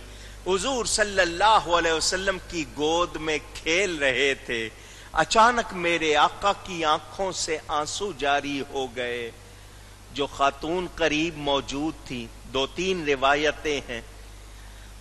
حضور صلی اللہ علیہ وسلم کی گود میں کھیل رہے تھے، اچانک میرے آقا کی آنکھوں سے آنسو جاری ہو گئے۔ جو خاتون قریب موجود تھی، 2-3 روایتیں ہیں،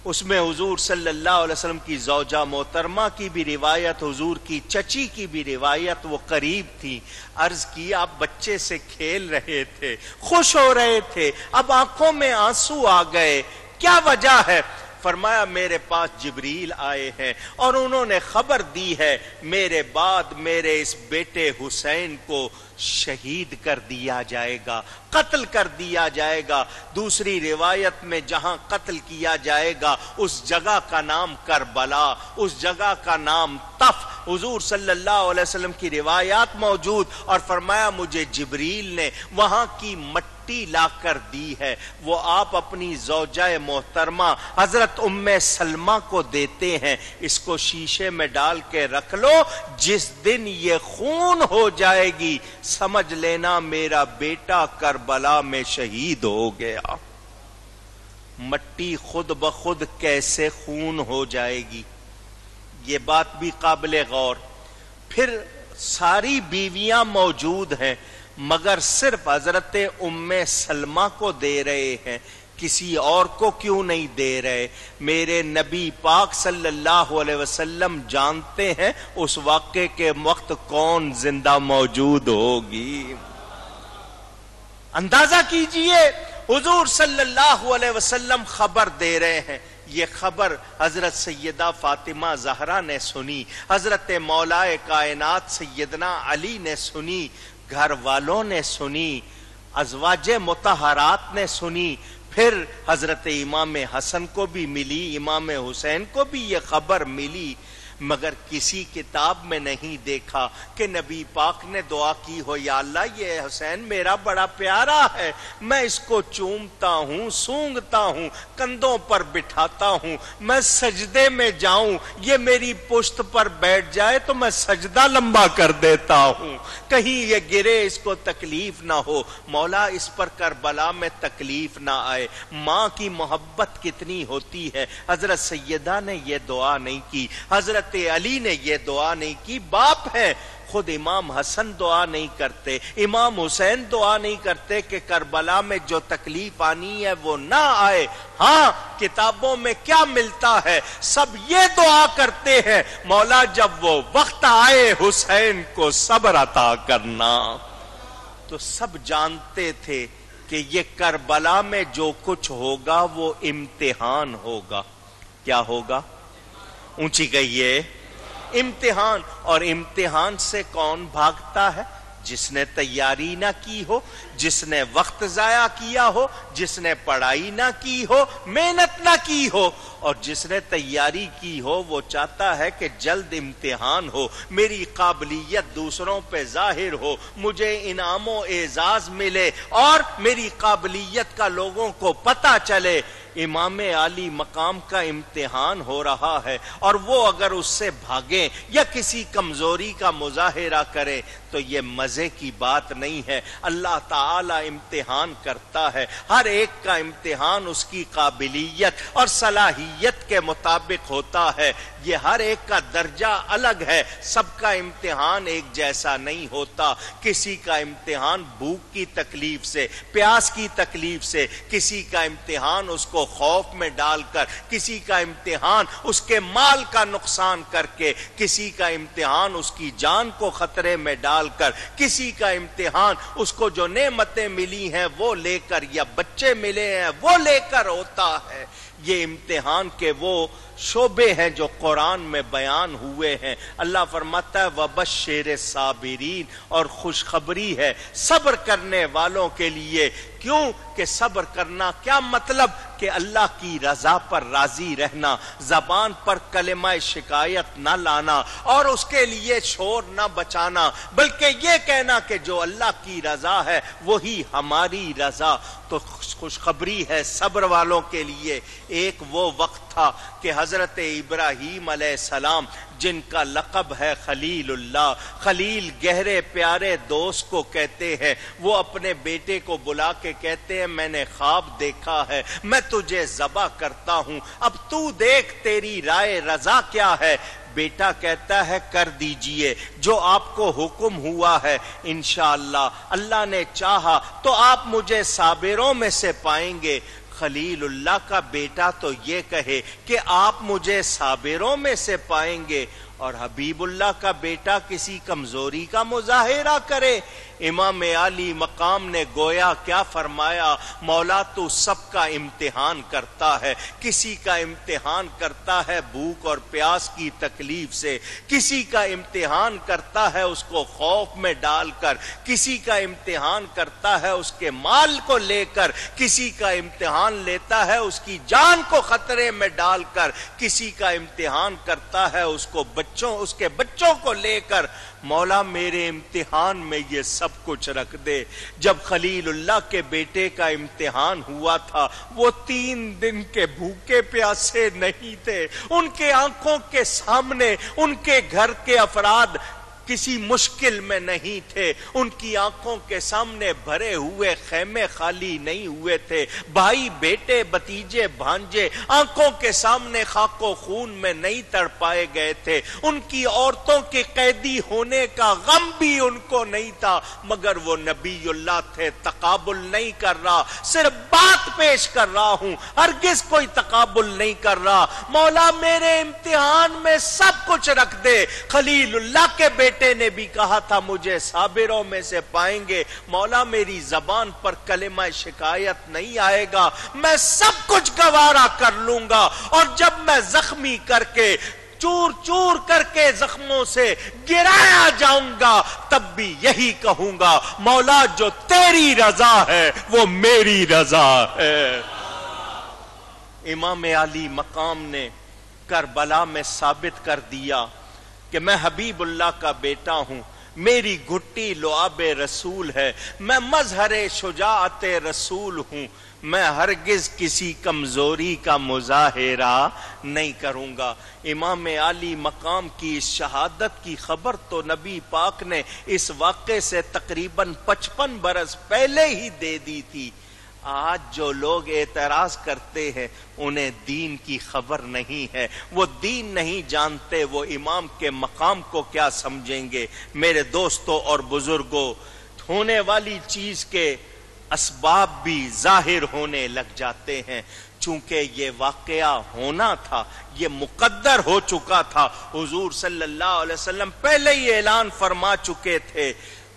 اس میں حضور صلی اللہ علیہ وسلم کی زوجہ محترمہ کی بھی روایت، حضور کی چچی کی بھی روایت، وہ قریب تھی۔ عرض کی آپ بچے سے کھیل رہے تھے، خوش ہو رہے تھے، اب آنکھوں میں آنسو آ گئے، کیا وجہ ہے؟ فرمایا میرے پاس جبریل آئے ہیں اور انہوں نے خبر دی ہے میرے بعد میرے اس بیٹے حسین کو شہید کر دیا جائے گا، قتل کر دیا جائے گا۔ دوسری روایت میں جہاں قتل کیا جائے گا اس جگہ کا نام کربلا، اس جگہ کا نام طف، حضور صلی اللہ علیہ وسلم کی روایات موجود، اور فرمایا مجھے جبریل نے وہاں کی مٹی لا کر دی ہے، وہ آپ اپنی زوجہ محترمہ حضرت ام سلمہ کو دیتے ہیں، اس کو شیشے میں ڈال کے رکھ لو، جس دن یہ خون ہو جائے گی سمجھ لینا میرا بیٹا کربلا میں شہید ہو گیا۔ مٹی خود بخود کیسے خون ہو جائے گی، یہ بات بھی قابل غور۔ پھر ساری بیویاں موجود ہیں مگر صرف حضرت ام سلمہ کو دے رہے ہیں، کسی اور کو کیوں نہیں دے رہے؟ میرے نبی پاک صلی اللہ علیہ وسلم جانتے ہیں اس واقعے کے وقت کون زندہ موجود ہوگی۔ اندازہ کیجئے، حضور صلی اللہ علیہ وسلم خبر دے رہے ہیں، یہ خبر حضرت سیدہ فاطمہ زہرا نے سنی، حضرت مولا کائنات سیدنا علی نے سنی، گھر والوں نے سنی، ازواج مطہرات نے سنی، پھر حضرت امام حسن کو بھی ملی، امام حسین کو بھی یہ خبر ملی، مگر کسی کتاب میں نہیں دیکھا کہ نبی پاک نے دعا کی ہو یا اللہ یہ حسین میرا بڑا پیارا ہے، میں اس کو چومتا ہوں، سونگتا ہوں، کندھوں پر بٹھاتا ہوں، میں سجدے میں جاؤں یہ میری پشت پر بیٹھ جائے تو میں سجدہ لمبا کر دیتا ہوں، کہیں یہ گرے اس کو تکلیف نہ ہو، مولا اس پر کربلا میں تکلیف نہ آئے۔ ماں کی محبت کتنی ہوتی ہے، حضرت سیدہ نے یہ دعا نہیں کی، حضرت علی نے یہ دعا نہیں کی، باپ ہے، خود امام حسن دعا نہیں کرتے، امام حسین دعا نہیں کرتے کہ کربلا میں جو تکلیف آنی ہے وہ نہ آئے۔ ہاں کتابوں میں کیا ملتا ہے، سب یہ دعا کرتے ہیں مولا جب وہ وقت آئے حسین کو صبر عطا کرنا۔ تو سب جانتے تھے کہ یہ کربلا میں جو کچھ ہوگا وہ امتحان ہوگا۔ کیا ہوگا؟ اونچی کہیے، امتحان۔ اور امتحان سے کون بھاگتا ہے؟ جس نے تیاری نہ کی ہو، جس نے وقت ضائع کیا ہو، جس نے پڑھائی نہ کی ہو، محنت نہ کی ہو، اور جس نے تیاری کی ہو وہ چاہتا ہے کہ جلد امتحان ہو، میری قابلیت دوسروں پہ ظاہر ہو، مجھے انعام و اعزاز ملے اور میری قابلیت کا لوگوں کو پتہ چلے۔ امام عالی مقام کا امتحان ہو رہا ہے اور وہ اگر اس سے بھاگیں یا کسی کمزوری کا مظاہرہ کرے تو یہ مزے کی بات نہیں ہے۔ اللہ تعالی امتحان کرتا ہے، ہر ایک کا امتحان اس کی قابلیت اور صلاحیت کے مطابق ہوتا ہے، یہ ہر ایک کا درجہ الگ ہے، سب کا امتحان ایک جیسا نہیں ہوتا۔ کسی کا امتحان بھوک کی تکلیف سے، پیاس کی تکلیف سے، کسی کا امتحان اس کو خوف میں ڈال کر، کسی کا امتحان اس کے مال کا نقصان کر کے، کسی کا امتحان اس کی جان کو خطرے میں ڈال کر، کسی کا امتحان اس کو جو نعمتیں ملی ہیں وہ لے کر یا بچے ملے ہیں وہ لے کر ہوتا ہے۔ یہ امتحان کے وہ شعبے ہیں جو قرآن میں بیان ہوئے ہیں۔ اللہ فرماتا ہے وَبَشِّرِ الصَّابِرِينَ، اور خوشخبری ہے صبر کرنے والوں کے لیے۔ کیوں کہ صبر کرنا کیا مطلب؟ کہ اللہ کی رضا پر راضی رہنا، زبان پر کلمہ شکایت نہ لانا اور اس کے لیے شور نہ بچانا، بلکہ یہ کہنا کہ جو اللہ کی رضا ہے وہی ہماری رضا۔ تو خوشخبری ہے صبر والوں کے لیے۔ ایک وہ وقت تھا کہ حضرت ابراہیم علیہ السلام جن کا لقب ہے خلیل اللہ، خلیل گہرے پیارے دوست کو کہتے ہیں، وہ اپنے بیٹے کو بلا کے کہتے ہیں میں نے خواب دیکھا ہے، میں تجھے ذبح کرتا ہوں، اب تو دیکھ تیری رائے رضا کیا ہے۔ بیٹا کہتا ہے کر دیجئے جو آپ کو حکم ہوا ہے، انشاءاللہ اللہ نے چاہا تو آپ مجھے صابروں میں سے پائیں گے۔ خلیل اللہ کا بیٹا تو یہ کہے کہ آپ مجھے صابروں میں سے پائیں گے، اور حبیب اللہ کا بیٹا کسی کمزوری کا مظاہرہ کرے۔ امام عالی مقام نے گویا کیا فرمایا، مولا تو سب کا امتحان کرتا ہے، کسی کا امتحان کرتا ہے بھوک اور پیاس کی تکلیف سے، کسی کا امتحان کرتا ہے اس کو خوف میں ڈال کر، کسی کا امتحان کرتا ہے اس کے مال کو لے کر، کسی کا امتحان لیتا ہے اس کی جان کو خطرے میں ڈال کر، کسی کا امتحان کرتا ہے اس کو اس کے بچوں کو لے کر مولا میرے امتحان میں یہ سب کچھ رکھ دے۔ جب خلیل اللہ کے بیٹے کا امتحان ہوا تھا وہ 3 دن کے بھوکے پیاسے نہیں تھے، ان کے آنکھوں کے سامنے ان کے گھر کے افراد کسی مشکل میں نہیں تھے، ان کی آنکھوں کے سامنے بھرے ہوئے خیمے خالی نہیں ہوئے تھے، بھائی بیٹے بھتیجے بھانجے آنکھوں کے سامنے خاک و خون میں نہیں تڑپائے گئے تھے، ان کی عورتوں کے قیدی ہونے کا غم بھی ان کو نہیں تھا، مگر وہ نبی اللہ تھے۔ تقابل نہیں کر رہا، صرف بات پیش کر رہا ہوں، ہرگز کوئی تقابل نہیں کر رہا۔ مولا میرے امتحان میں سب کچھ رکھ دے۔ خلیل اللہ کے بیٹے نے بھی کہا تھا مجھے صابروں میں سے پائیں گے، مولا میری زبان پر کلمہ شکایت نہیں آئے گا، میں سب کچھ گوارا کر لوں گا، اور جب میں زخمی کر کے چور چور کر کے زخموں سے گرایا جاؤں گا تب بھی یہی کہوں گا، مولا جو تیری رضا ہے وہ میری رضا ہے۔ امام علی مقام نے کربلا میں ثابت کر دیا کہ میں حبیب اللہ کا بیٹا ہوں، میری گھٹی لعاب رسول ہے، میں مظہر شجاعت رسول ہوں، میں ہرگز کسی کمزوری کا مظاہرہ نہیں کروں گا۔ امام علی مقام کی اس شہادت کی خبر تو نبی پاک نے اس واقعے سے تقریباً 55 برس پہلے ہی دے دی تھی۔ آج جو لوگ اعتراض کرتے ہیں انہیں دین کی خبر نہیں ہے، وہ دین نہیں جانتے، وہ امام کے مقام کو کیا سمجھیں گے؟ میرے دوستوں اور بزرگوں، ہونے والی چیز کے اسباب بھی ظاہر ہونے لگ جاتے ہیں، چونکہ یہ واقعہ ہونا تھا، یہ مقدر ہو چکا تھا، حضور صلی اللہ علیہ وسلم پہلے ہی اعلان فرما چکے تھے،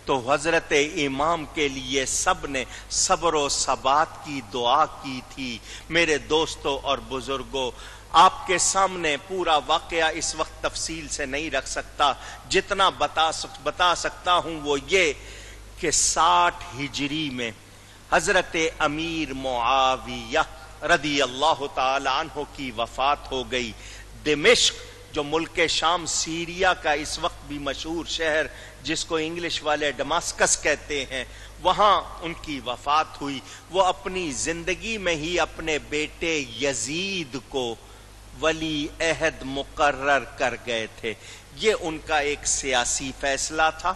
تو حضرت امام کے لیے سب نے صبر و ثبات کی دعا کی تھی۔ میرے دوستوں اور بزرگوں، آپ کے سامنے پورا واقعہ اس وقت تفصیل سے نہیں رکھ سکتا، جتنا بتا سکتا ہوں وہ یہ کہ 60 ہجری میں حضرت امیر معاویہ رضی اللہ تعالی عنہ کی وفات ہو گئی۔ دمشق جو ملک شام سیریا کا اس وقت بھی مشہور شہر جس کو انگلش والے ڈماسکس کہتے ہیں، وہاں ان کی وفات ہوئی۔ وہ اپنی زندگی میں ہی اپنے بیٹے یزید کو ولی عہد مقرر کر گئے تھے۔ یہ ان کا ایک سیاسی فیصلہ تھا،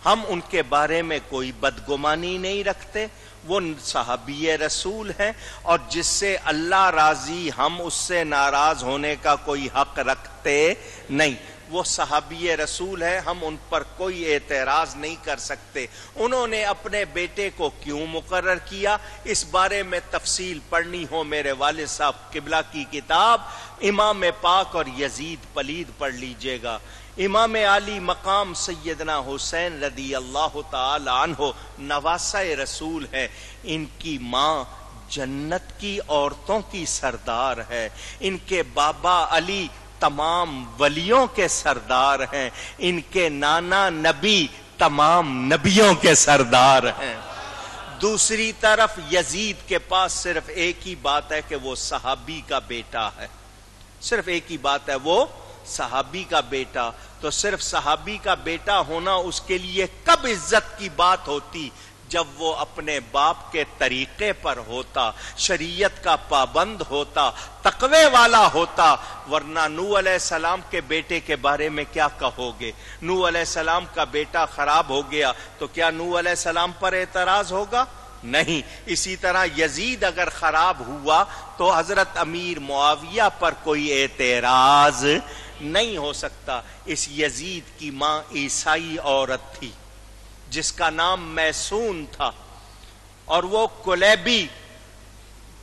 ہم ان کے بارے میں کوئی بدگمانی نہیں رکھتے، وہ صحابی رسول ہیں، اور جس سے اللہ راضی ہم اس سے ناراض ہونے کا کوئی حق رکھتے نہیں۔ وہ صحابی رسول ہے، ہم ان پر کوئی اعتراض نہیں کر سکتے۔ انہوں نے اپنے بیٹے کو کیوں مقرر کیا، اس بارے میں تفصیل پڑھنی ہو میرے والد صاحب قبلہ کی کتاب امام پاک اور یزید پلید پڑھ لیجئے گا۔ امام علی مقام سیدنا حسین رضی اللہ تعالی عنہ نواسہ رسول ہے، ان کی ماں جنت کی عورتوں کی سردار ہے، ان کے بابا علی تمام ولیوں کے سردار ہیں، ان کے نانا نبی تمام نبیوں کے سردار ہیں۔ دوسری طرف یزید کے پاس صرف ایک ہی بات ہے کہ وہ صحابی کا بیٹا ہے، صرف ایک ہی بات ہے، وہ صحابی کا بیٹا۔ تو صرف صحابی کا بیٹا ہونا اس کے لیے کب عزت کی بات ہوتی؟ جب وہ اپنے باپ کے طریقے پر ہوتا، شریعت کا پابند ہوتا، تقوی والا ہوتا، ورنہ نوح علیہ السلام کے بیٹے کے بارے میں کیا کہو گے؟ نوح علیہ السلام کا بیٹا خراب ہو گیا تو کیا نوح علیہ السلام پر اعتراض ہوگا؟ نہیں۔ اسی طرح یزید اگر خراب ہوا تو حضرت امیر معاویہ پر کوئی اعتراض نہیں ہو سکتا۔ اس یزید کی ماں عیسائی عورت تھی جس کا نام میسون تھا، اور وہ کلیبی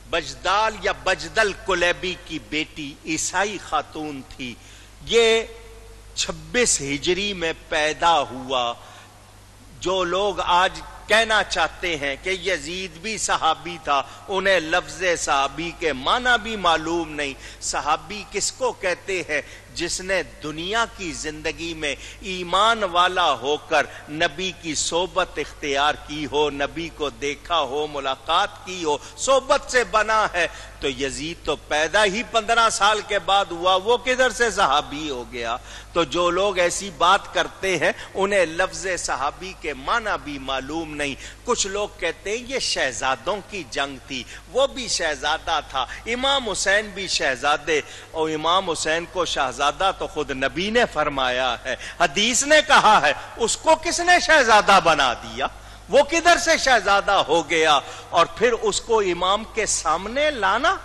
بجدال یا بجدل کلیبی کی بیٹی عیسائی خاتون تھی۔ یہ 26 ہجری میں پیدا ہوا۔ جو لوگ آج کہنا چاہتے ہیں کہ یزید بھی صحابی تھا، انہیں لفظ صحابی کے معنی بھی معلوم نہیں۔ صحابی کس کو کہتے ہیں جس نے دنیا کی زندگی میں ایمان والا ہو کر نبی کی صحبت اختیار کی ہو، نبی کو دیکھا ہو، ملاقات کی ہو، صحبت سے بنا ہے، تو یزید تو پیدا ہی 15 سال کے بعد ہوا، وہ کدھر سے صحابی ہو گیا؟ تو جو لوگ ایسی بات کرتے ہیں انہیں لفظ صحابی کے معنی بھی معلوم نہیں۔ کچھ لوگ کہتے ہیں یہ شہزادوں کی جنگ تھی، وہ بھی شہزادہ تھا، امام حسین بھی شہزادے، اور امام حسین کو شہزادہ تو خود نبی نے فرمایا ہے، حدیث نے کہا ہے، اس کو کس نے شہزادہ بنا دیا؟ وہ کدھر سے شہزادہ ہو گیا؟ اور پھر اس کو امام کے سامنے لانا،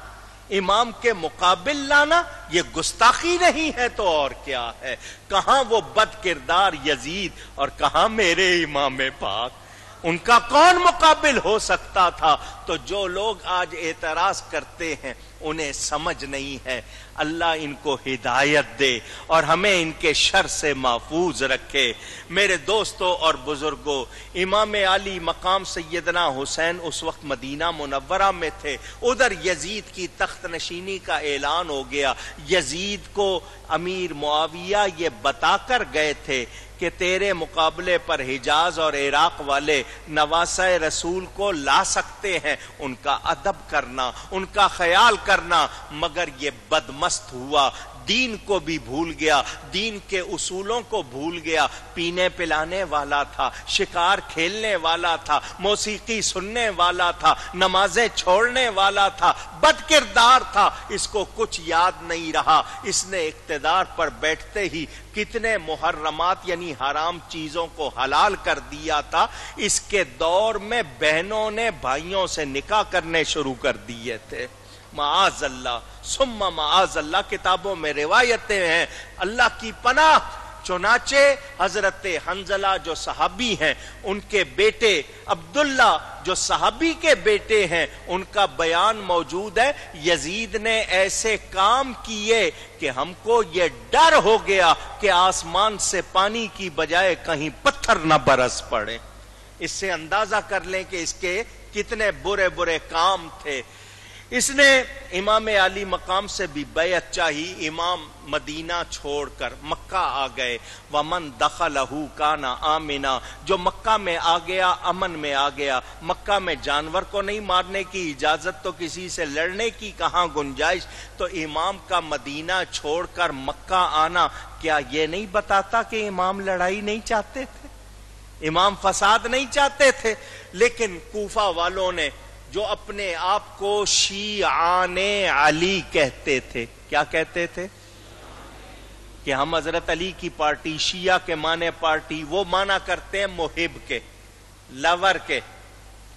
امام کے مقابل لانا، یہ گستاخی نہیں ہے تو اور کیا ہے؟ کہاں وہ بد کردار یزید اور کہاں میرے امام پاک؟ ان کا کون مقابل ہو سکتا تھا؟ تو جو لوگ آج اعتراض کرتے ہیں انہیں سمجھ نہیں ہے۔ اللہ ان کو ہدایت دے اور ہمیں ان کے شر سے محفوظ رکھے۔ میرے دوستوں اور بزرگوں، امام علی مقام سیدنا حسین اس وقت مدینہ منورہ میں تھے، ادھر یزید کی تخت نشینی کا اعلان ہو گیا۔ یزید کو امیر معاویہ یہ بتا کر گئے تھے کہ تیرے مقابلے پر حجاز اور عراق والے نواسہ رسول کو لا سکتے ہیں، ان کا ادب کرنا، ان کا خیال کرنا، مگر یہ بدمست ہوا، دین کو بھی بھول گیا، دین کے اصولوں کو بھول گیا، پینے پلانے والا تھا، شکار کھیلنے والا تھا، موسیقی سننے والا تھا، نمازیں چھوڑنے والا تھا، بد کردار تھا، اس کو کچھ یاد نہیں رہا۔ اس نے اقتدار پر بیٹھتے ہی کتنے محرمات یعنی حرام چیزوں کو حلال کر دیا تھا۔ اس کے دور میں بہنوں نے بھائیوں سے نکاح کرنے شروع کر دیے تھے، معاذ اللہ ثم معاذ اللہ، کتابوں میں روایتیں ہیں، اللہ کی پناہ۔ چنانچہ حضرت حنظلہ جو صحابی ہیں، ان کے بیٹے عبداللہ جو صحابی کے بیٹے ہیں، ان کا بیان موجود ہے، یزید نے ایسے کام کیے کہ ہم کو یہ ڈر ہو گیا کہ آسمان سے پانی کی بجائے کہیں پتھر نہ برس پڑے۔ اس سے اندازہ کر لیں کہ اس کے کتنے برے برے کام تھے۔ اس نے امام علی مقام سے بھی بیعت چاہی، امام مدینہ چھوڑ کر مکہ آ گئے۔ ومن دخلہ کان آمنا، جو مکہ میں آ گیا امن میں آ گیا۔ مکہ میں جانور کو نہیں مارنے کی اجازت، تو کسی سے لڑنے کی کہاں گنجائش؟ تو امام کا مدینہ چھوڑ کر مکہ آنا کیا یہ نہیں بتاتا کہ امام لڑائی نہیں چاہتے تھے، امام فساد نہیں چاہتے تھے؟ لیکن کوفہ والوں نے جو اپنے آپ کو شیعان علی کہتے تھے، کیا کہتے تھے؟ کہ ہم حضرت علی کی پارٹی، شیعہ کے معنی پارٹی، وہ معنی کرتے ہیں محب کے، لور کے،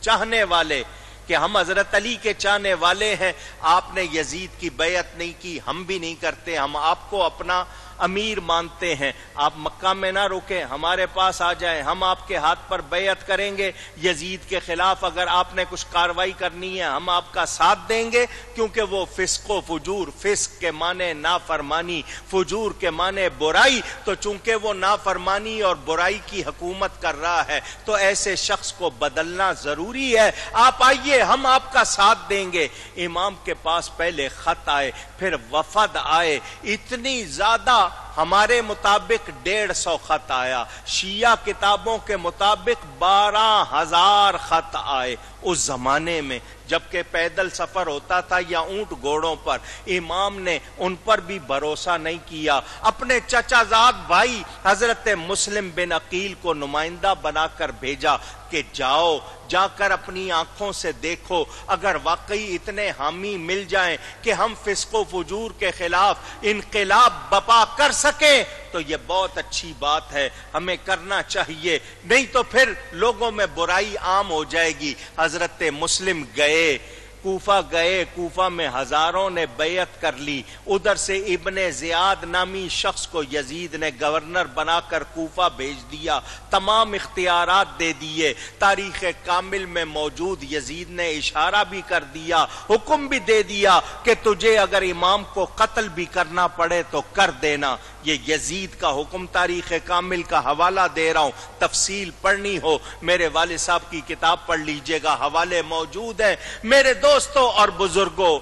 چاہنے والے، کہ ہم حضرت علی کے چاہنے والے ہیں۔ آپ نے یزید کی بیعت نہیں کی، ہم بھی نہیں کرتے، ہم آپ کو اپنا امیر مانتے ہیں، آپ مکہ میں نہ رکیں، ہمارے پاس آ جائیں، ہم آپ کے ہاتھ پر بیعت کریں گے، یزید کے خلاف اگر آپ نے کچھ کاروائی کرنی ہے ہم آپ کا ساتھ دیں گے، کیونکہ وہ فسق و فجور، فسق کے معنی نافرمانی، فجور کے معنی برائی، تو چونکہ وہ نافرمانی اور برائی کی حکومت کر رہا ہے تو ایسے شخص کو بدلنا ضروری ہے، آپ آئیے ہم آپ کا ساتھ دیں گے۔ امام کے پاس پہلے خط آئے، پھر وفد آئے، اتنی زیادہ، ہمارے مطابق 150 خط آیا، شیعہ کتابوں کے مطابق 12,000 خط آئے اس زمانے میں، جبکہ پیدل سفر ہوتا تھا یا اونٹ گھوڑوں پر۔ امام نے ان پر بھی بھروسہ نہیں کیا، اپنے چچا زاد بھائی حضرت مسلم بن عقیل کو نمائندہ بنا کر بھیجا کہ جاؤ، جا کر اپنی آنکھوں سے دیکھو، اگر واقعی اتنے حامی مل جائیں کہ ہم فسق و فجور کے خلاف انقلاب بپا کر سکیں تو یہ بہت اچھی بات ہے، ہمیں کرنا چاہیے، نہیں تو پھر لوگوں میں برائی عام ہو جائے گی۔ حضرت مسلم گئے، کوفہ گئے، کوفہ میں ہزاروں نے بیعت کر لی، ادھر سے ابن زیاد نامی شخص کو یزید نے گورنر بنا کر کوفہ بھیج دیا، تمام اختیارات دے دیے، تاریخ کامل میں موجود، یزید نے اشارہ بھی کر دیا، حکم بھی دے دیا کہ تجھے اگر امام کو قتل بھی کرنا پڑے تو کر دینا۔ یہ یزید کا حکم، تاریخ کامل کا حوالہ دے رہا ہوں، تفصیل پڑھنی ہو میرے والد صاحب کی کتاب پڑھ لیجئے گا، حوالے موجود ہیں۔ میرے دوستوں اور بزرگوں،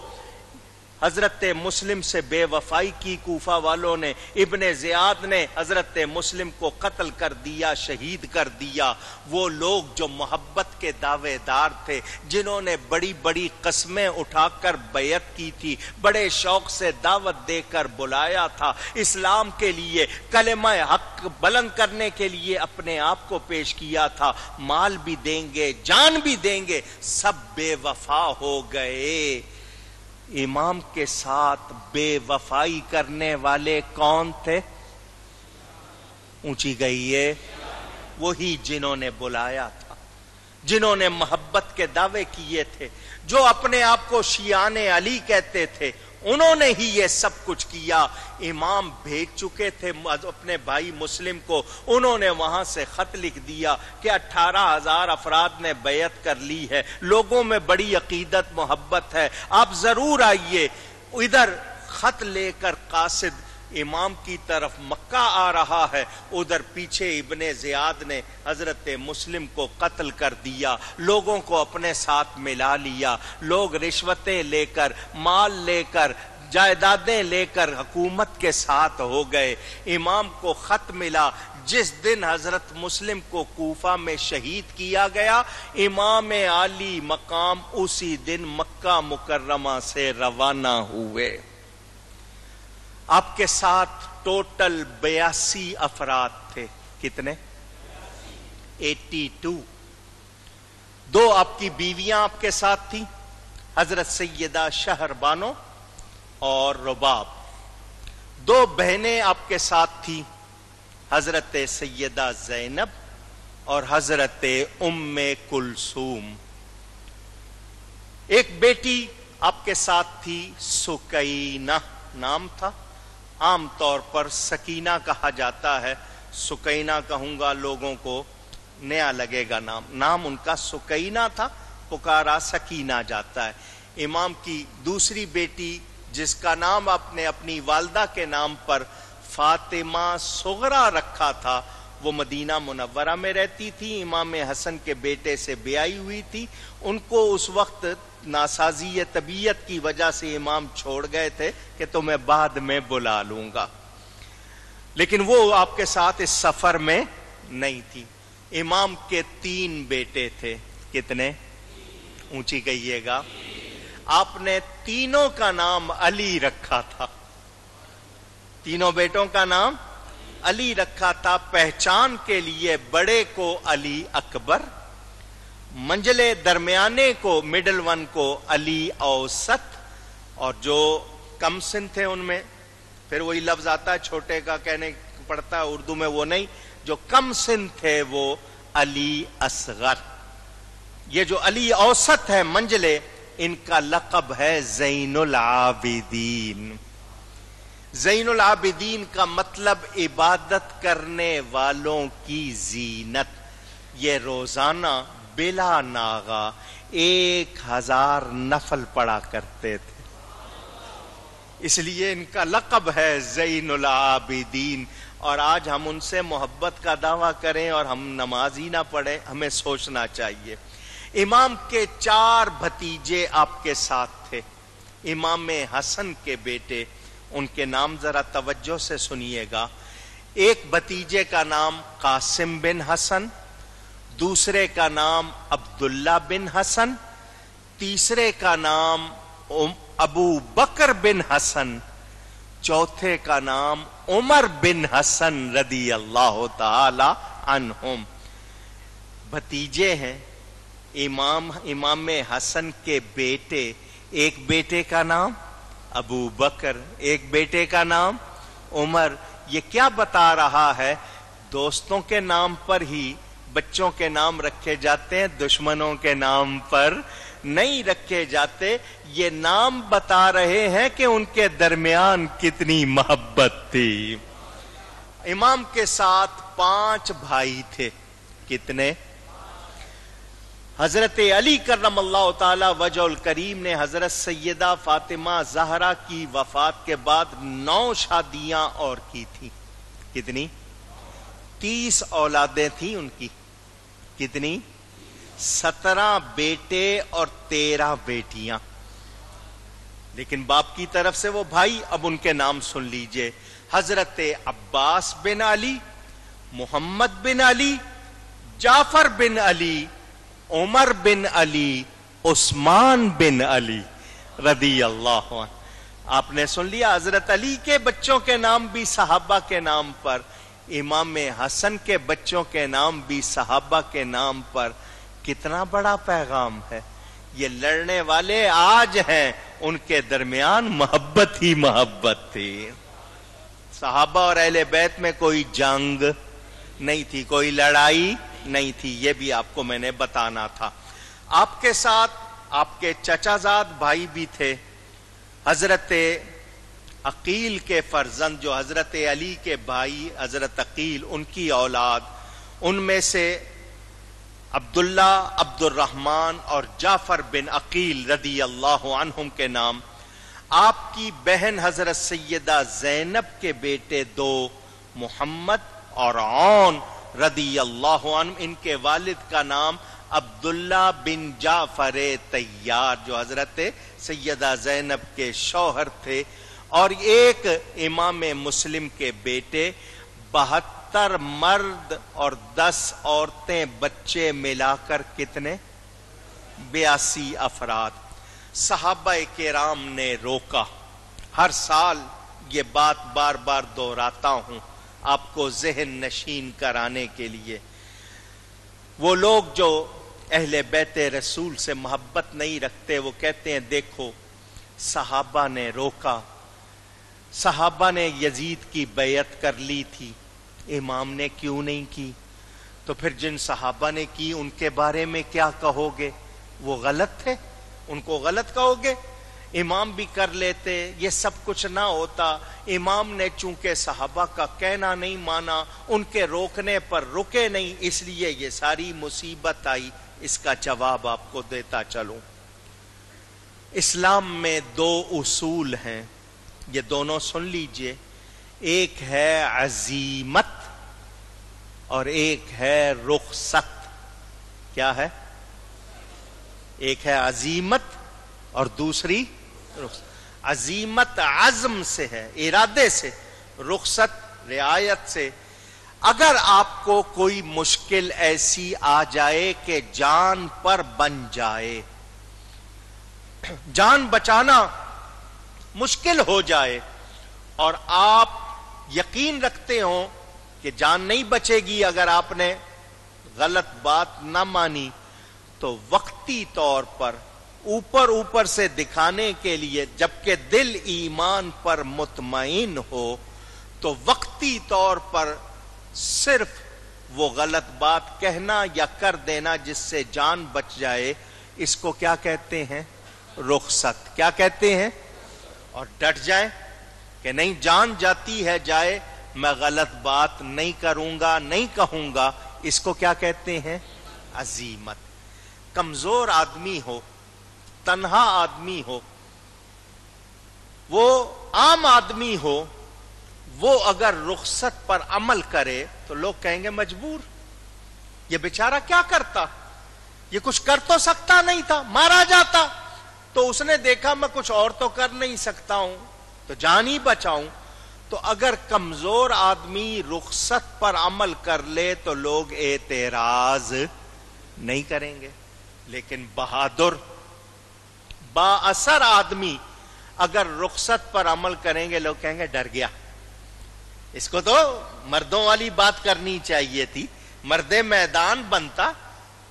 حضرت مسلم سے بے وفائی کی کوفہ والوں نے، ابن زیاد نے حضرت مسلم کو قتل کر دیا، شہید کر دیا۔ وہ لوگ جو محبت کے دعوے دار تھے، جنہوں نے بڑی بڑی قسمیں اٹھا کر بیعت کی تھی، بڑے شوق سے دعوت دے کر بلایا تھا، اسلام کے لیے کلمہ حق بلند کرنے کے لیے اپنے آپ کو پیش کیا تھا، مال بھی دیں گے، جان بھی دیں گے، سب بے وفا ہو گئے۔ امام کے ساتھ بے وفائی کرنے والے کون تھے؟ اونچی گئی ہے، وہی جنہوں نے بلایا تھا، جنہوں نے محبت کے دعوے کیے تھے، جو اپنے آپ کو شیعان علی کہتے تھے، انہوں نے ہی یہ سب کچھ کیا۔ امام بھیج چکے تھے اپنے بھائی مسلم کو، انہوں نے وہاں سے خط لکھ دیا کہ 18,000 افراد نے بیعت کر لی ہے، لوگوں میں بڑی عقیدت محبت ہے، آپ ضرور آئیے۔ ادھر خط لے کر قاصد امام کی طرف مکہ آ رہا ہے، ادھر پیچھے ابن زیاد نے حضرت مسلم کو قتل کر دیا، لوگوں کو اپنے ساتھ ملا لیا، لوگ رشوتیں لے کر، مال لے کر، جائیدادیں لے کر حکومت کے ساتھ ہو گئے۔ امام کو خط ملا، جس دن حضرت مسلم کو کوفہ میں شہید کیا گیا، امام عالی مقام اسی دن مکہ مکرمہ سے روانہ ہوئے۔ آپ کے ساتھ ٹوٹل 82 افراد تھے۔ کتنے؟ 82۔ 2 آپ کی بیویاں آپ کے ساتھ تھیں، حضرت سیدہ شہر بانو اور رباب۔ 2 بہنیں آپ کے ساتھ تھیں، حضرت سیدہ زینب اور حضرت ام کلثوم۔ 1 بیٹی آپ کے ساتھ تھی، سکینہ نام تھا، عام طور پر سکینہ کہا جاتا ہے، سکینہ کہوں گا لوگوں کو نیا لگے گا نام ان کا سکینہ تھا، پکارا سکینہ جاتا ہے۔ امام کی دوسری بیٹی جس کا نام آپ نے اپنی والدہ کے نام پر فاطمہ صغرا رکھا تھا، وہ مدینہ منورہ میں رہتی تھی، امام حسن کے بیٹے سے بیائی ہوئی تھی۔ ان کو اس وقت ناسازی طبیعت کی وجہ سے امام چھوڑ گئے تھے کہ تمہیں بعد میں بلا لوں گا، لیکن وہ آپ کے ساتھ اس سفر میں نہیں تھی۔ امام کے 3 بیٹے تھے۔ کتنے؟ اونچی کہیے گا۔ آپ نے تینوں کا نام علی رکھا تھا، تینوں بیٹوں کا نام علی رکھا تھا، پہچان کے لیے بڑے کو علی اکبر، منجلے درمیانے کو مڈل ون کو علی اوسط، اور جو کم سن تھے ان میں پھر وہی لفظ آتا ہے چھوٹے کا کہنے پڑتا ہے اردو میں، وہ نہیں، جو کم سن تھے وہ علی اصغر۔ یہ جو علی اوسط ہے منجلے، ان کا لقب ہے زین العابدین۔ زین العابدین کا مطلب عبادت کرنے والوں کی زینت۔ یہ روزانہ بلا ناغا 1000 نفل پڑھا کرتے تھے، اس لیے ان کا لقب ہے زین العابدین۔ اور آج ہم ان سے محبت کا دعویٰ کریں اور ہم نماز ہی نہ پڑھیں، ہمیں سوچنا چاہیے۔ امام کے 4 بھتیجے آپ کے ساتھ تھے، امام حسن کے بیٹے، ان کے نام ذرا توجہ سے سنیے گا۔ 1 بھتیجے کا نام قاسم بن حسن، دوسرے کا نام عبداللہ بن حسن، تیسرے کا نام ابو بکر بن حسن، چوتھے کا نام عمر بن حسن رضی اللہ تعالی عنہم۔ بھتیجے ہیں امام حسن کے بیٹے، 1 بیٹے کا نام ابو بکر، 1 بیٹے کا نام عمر۔ یہ کیا بتا رہا ہے؟ دوستوں کے نام پر ہی بچوں کے نام رکھے جاتے ہیں، دشمنوں کے نام پر نہیں رکھے جاتے۔ یہ نام بتا رہے ہیں کہ ان کے درمیان کتنی محبت تھی۔ امام کے ساتھ 5 بھائی تھے۔ کتنے؟ حضرت علی کرم اللہ تعالی وجہ الکریم نے حضرت سیدہ فاطمہ زہرا کی وفات کے بعد 9 شادیاں اور کی تھی۔ کتنی؟ 30 اولادیں تھیں ان کی۔ کتنی؟ 17 بیٹے اور 13 بیٹیاں۔ لیکن باپ کی طرف سے وہ بھائی، اب ان کے نام سن لیجئے، حضرت عباس بن علی، محمد بن علی، جعفر بن علی، عمر بن علی، عثمان بن علی رضی اللہ عنہ۔ آپ نے سن لیا، حضرت علی کے بچوں کے نام بھی صحابہ کے نام پر، امام حسن کے بچوں کے نام بھی صحابہ کے نام پر۔ کتنا بڑا پیغام ہے۔ یہ لڑنے والے آج ہیں، ان کے درمیان محبت ہی محبت تھی۔ صحابہ اور اہل بیت میں کوئی جنگ نہیں تھی، کوئی لڑائی نہیں تھی، یہ بھی آپ کو میں نے بتانا تھا۔ آپ کے ساتھ آپ کے چچا زاد بھائی بھی تھے، حضرت عقیل کے فرزند جو حضرت علی کے بھائی حضرت عقیل، ان کی اولاد، ان میں سے عبداللہ، عبد الرحمن اور جعفر بن عقیل رضی اللہ عنہم کے نام۔ آپ کی بہن حضرت سیدہ زینب کے بیٹے دو، محمد اور عون رضی اللہ عنہ، ان کے والد کا نام عبداللہ بن جعفر طیار جو حضرت سیدہ زینب کے شوہر تھے، اور ایک امام مسلم کے بیٹے، 72 مرد اور 10 عورتیں، بچے ملا کر کتنے؟ 82 افراد۔ صحابہ کرام نے روکا۔ ہر سال یہ بات بار بار دہراتا ہوں آپ کو ذہن نشین کرانے کے لیے۔ وہ لوگ جو اہل بیت رسول سے محبت نہیں رکھتے، وہ کہتے ہیں دیکھو صحابہ نے روکا، صحابہ نے یزید کی بیعت کر لی تھی، امام نے کیوں نہیں کی؟ تو پھر جن صحابہ نے کی ان کے بارے میں کیا کہو گے؟ وہ غلط تھے، ان کو غلط کہو گے؟ امام بھی کر لیتے، یہ سب کچھ نہ ہوتا۔ امام نے چونکہ صحابہ کا کہنا نہیں مانا، ان کے روکنے پر رکے نہیں، اس لیے یہ ساری مصیبت آئی۔ اس کا جواب آپ کو دیتا چلوں۔ اسلام میں 2 اصول ہیں، یہ دونوں سن لیجئے، ایک ہے عزیمت اور ایک ہے رخصت۔ کیا ہے؟ ایک ہے عزیمت اور دوسری رخصت۔ عزیمت عزم سے ہے، ارادے سے، رخصت رعایت سے۔ اگر آپ کو کوئی مشکل ایسی آ جائے کہ جان پر بن جائے، جان بچانا مشکل ہو جائے، اور آپ یقین رکھتے ہوں کہ جان نہیں بچے گی اگر آپ نے غلط بات نہ مانی، تو وقتی طور پر اوپر سے دکھانے کے لیے، جبکہ دل ایمان پر مطمئن ہو، تو وقتی طور پر صرف وہ غلط بات کہنا یا کر دینا جس سے جان بچ جائے، اس کو کیا کہتے ہیں؟ رخصت۔ کیا کہتے ہیں؟ اور ڈٹ جائیں کہ نہیں جان جاتی ہے جائے، میں غلط بات نہیں کروں گا، نہیں کہوں گا، اس کو کیا کہتے ہیں؟ عزیمت۔ کمزور آدمی ہو، تنہا آدمی ہو، وہ عام آدمی ہو، وہ اگر رخصت پر عمل کرے تو لوگ کہیں گے مجبور، یہ بیچارہ کیا کرتا، یہ کچھ کر تو سکتا نہیں تھا، مارا جاتا، تو اس نے دیکھا میں کچھ اور تو کر نہیں سکتا ہوں تو جان ہی بچاؤں۔ تو اگر کمزور آدمی رخصت پر عمل کر لے تو لوگ اعتراض نہیں کریں گے، لیکن بہادر با اثر آدمی اگر رخصت پر عمل کریں گے، لوگ کہیں گے ڈر گیا، اس کو تو مردوں والی بات کرنی چاہیے تھی، مرد میدان بنتا،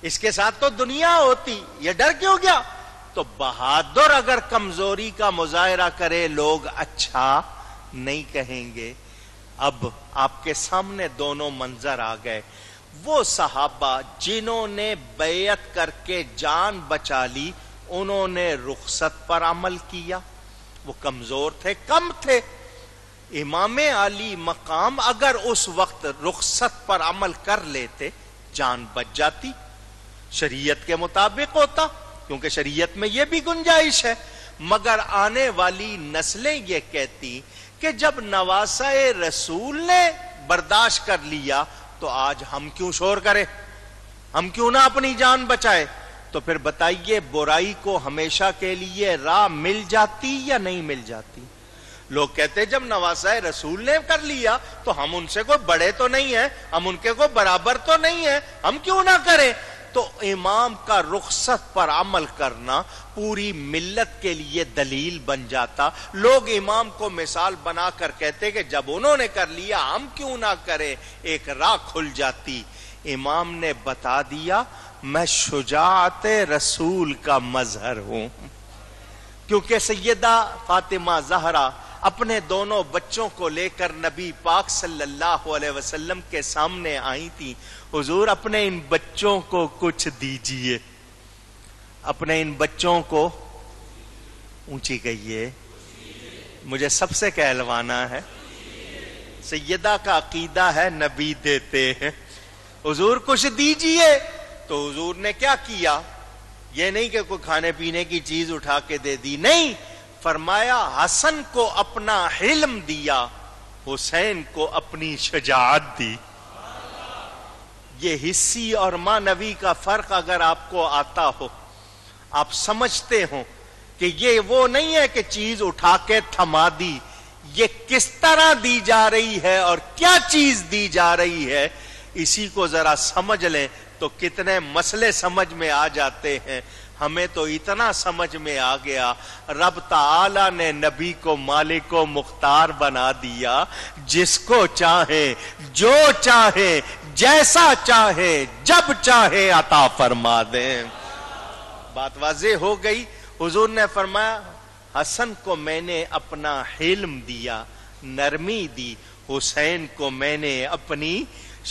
اس کے ساتھ تو دنیا ہوتی، یہ ڈر کیوں گیا؟ تو بہادر اگر کمزوری کا مظاہرہ کرے لوگ اچھا نہیں کہیں گے۔ اب آپ کے سامنے دونوں منظر آ گئے۔ وہ صحابہ جنہوں نے بیعت کر کے جان بچا لی، انہوں نے رخصت پر عمل کیا۔ وہ کمزور تھے، کم تھے۔ امام علی مقام اگر اس وقت رخصت پر عمل کر لیتے، جان بچ جاتی، شریعت کے مطابق ہوتا، کیونکہ شریعت میں یہ بھی گنجائش ہے۔ مگر آنے والی نسلیں یہ کہتی کہ جب نواسہ رسول نے برداشت کر لیا تو آج ہم کیوں شور کریں، ہم کیوں نہ اپنی جان بچائے؟ تو پھر بتائیے برائی کو ہمیشہ کے لیے راہ مل جاتی یا نہیں مل جاتی؟ لوگ کہتے ہیں جب نواسہ رسول نے کر لیا تو ہم ان سے کوئی بڑے تو نہیں ہیں، ہم ان کے کوئی برابر تو نہیں ہیں، ہم کیوں نہ کریں؟ تو امام کا رخصت پر عمل کرنا پوری ملت کے لیے دلیل بن جاتا۔ لوگ امام کو مثال بنا کر کہتے کہ جب انہوں نے کر لیا ہم کیوں نہ کریں، ایک راہ کھل جاتی۔ امام نے بتا دیا میں شجاعت رسول کا مظہر ہوں، کیونکہ سیدہ فاطمہ زہرا اپنے دونوں بچوں کو لے کر نبی پاک صلی اللہ علیہ وسلم کے سامنے آئی تھی۔ حضور اپنے ان بچوں کو کچھ دیجئے، اپنے ان بچوں کو اونچی کہیے، مجھے سب سے کہلوانا ہے، سیدہ کا عقیدہ ہے نبی دیتے ہیں، حضور کچھ دیجئے۔ تو حضور نے کیا کیا؟ یہ نہیں کہ کوئی کھانے پینے کی چیز اٹھا کے دے دی، نہیں، فرمایا حسن کو اپنا علم دیا، حسین کو اپنی شجاعت دی۔ یہ حسی اور معنوی کا فرق اگر آپ کو آتا ہو، آپ سمجھتے ہو کہ یہ وہ نہیں ہے کہ چیز اٹھا کے تھما دی، یہ کس طرح دی جا رہی ہے اور کیا چیز دی جا رہی ہے، اسی کو ذرا سمجھ لیں تو کتنے مسئلے سمجھ میں آ جاتے ہیں۔ ہمیں تو اتنا سمجھ میں آ گیا، رب تعالی نے نبی کو مالک و مختار بنا دیا، جس کو چاہے جو چاہے جیسا چاہے جب چاہے عطا فرما دیں۔ بات واضح ہو گئی۔ حضور نے فرمایا حسن کو میں نے اپنا حلم دیا، نرمی دی، حسین کو میں نے اپنی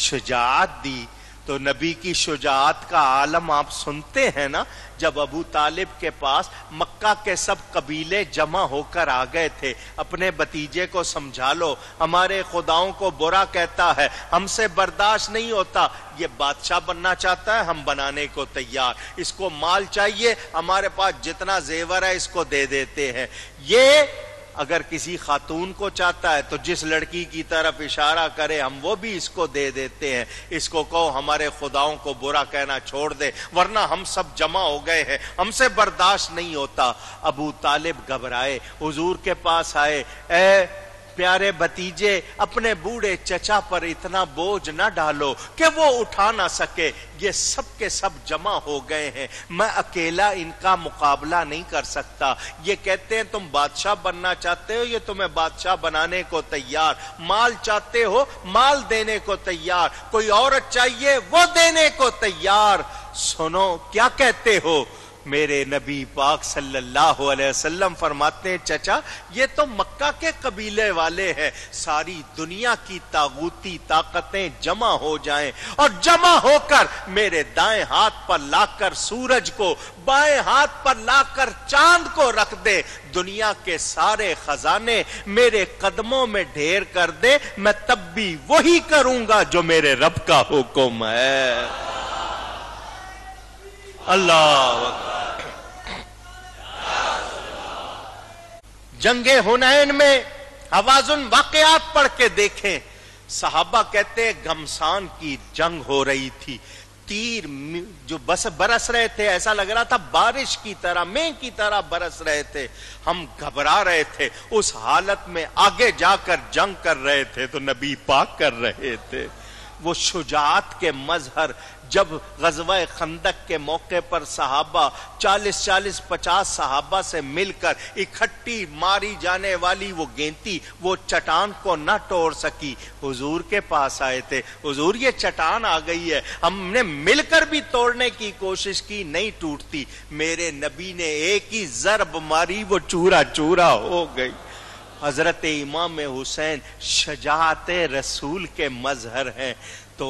شجاعت دی۔ تو نبی کی شجاعت کا عالم آپ سنتے ہیں نا، جب ابو طالب کے پاس مکہ کے سب قبیلے جمع ہو کر آ گئے تھے، اپنے بھتیجے کو سمجھا لو، ہمارے خداؤں کو برا کہتا ہے، ہم سے برداشت نہیں ہوتا، یہ بادشاہ بننا چاہتا ہے، ہم بنانے کو تیار، اس کو مال چاہیے، ہمارے پاس جتنا زیور ہے اس کو دے دیتے ہیں۔ یہ اگر کسی خاتون کو چاہتا ہے تو جس لڑکی کی طرف اشارہ کرے ہم وہ بھی اس کو دے دیتے ہیں، اس کو کہو ہمارے خداؤں کو برا کہنا چھوڑ دے ورنہ ہم سب جمع ہو گئے ہیں، ہم سے برداشت نہیں ہوتا۔ ابو طالب گھبرائے، حضور کے پاس آئے، اے پیارے بھتیجے اپنے بوڑھے چچا پر اتنا بوجھ نہ ڈالو کہ وہ اٹھا نہ سکے، یہ سب کے سب جمع ہو گئے ہیں، میں اکیلا ان کا مقابلہ نہیں کر سکتا۔ یہ کہتے ہیں تم بادشاہ بننا چاہتے ہو، یہ تمہیں بادشاہ بنانے کو تیار، مال چاہتے ہو مال دینے کو تیار، کوئی عورت چاہیے وہ دینے کو تیار۔ سنو کیا کہتے ہو؟ میرے نبی پاک صلی اللہ علیہ وسلم فرماتے ہیں چچا یہ تو مکہ کے قبیلے والے ہیں، ساری دنیا کی طاغوتی طاقتیں جمع ہو جائیں اور جمع ہو کر میرے دائیں ہاتھ پر لا کر سورج کو، بائیں ہاتھ پر لا کر چاند کو رکھ دے، دنیا کے سارے خزانے میرے قدموں میں ڈھیر کر دے، میں تب بھی وہی کروں گا جو میرے رب کا حکم ہے۔ اللہ اکبر۔ جنگ حنین میں حوازن واقعات پڑھ کے دیکھیں، صحابہ کہتے گھمسان کی جنگ ہو رہی تھی، تیر جو بس برس رہے تھے، ایسا لگ رہا تھا بارش کی طرح، مے کی طرح برس رہے تھے، ہم گھبرا رہے تھے، اس حالت میں آگے جا کر جنگ کر رہے تھے تو نبی پاک کر رہے تھے۔ وہ شجاعت کے مظہر، جب غزوہ خندق کے موقع پر صحابہ 40-50 صحابہ سے مل کر اکٹھی ماری جانے والی وہ گینتی وہ چٹان کو نہ توڑ سکی، حضور کے پاس آئے تھے، حضور یہ چٹان آ گئی ہے، ہم نے مل کر بھی توڑنے کی کوشش کی نہیں ٹوٹتی، میرے نبی نے ایک ہی ضرب ماری وہ چورا چورا ہو گئی۔ حضرت امام حسین شجاعت رسول کے مظہر ہیں، تو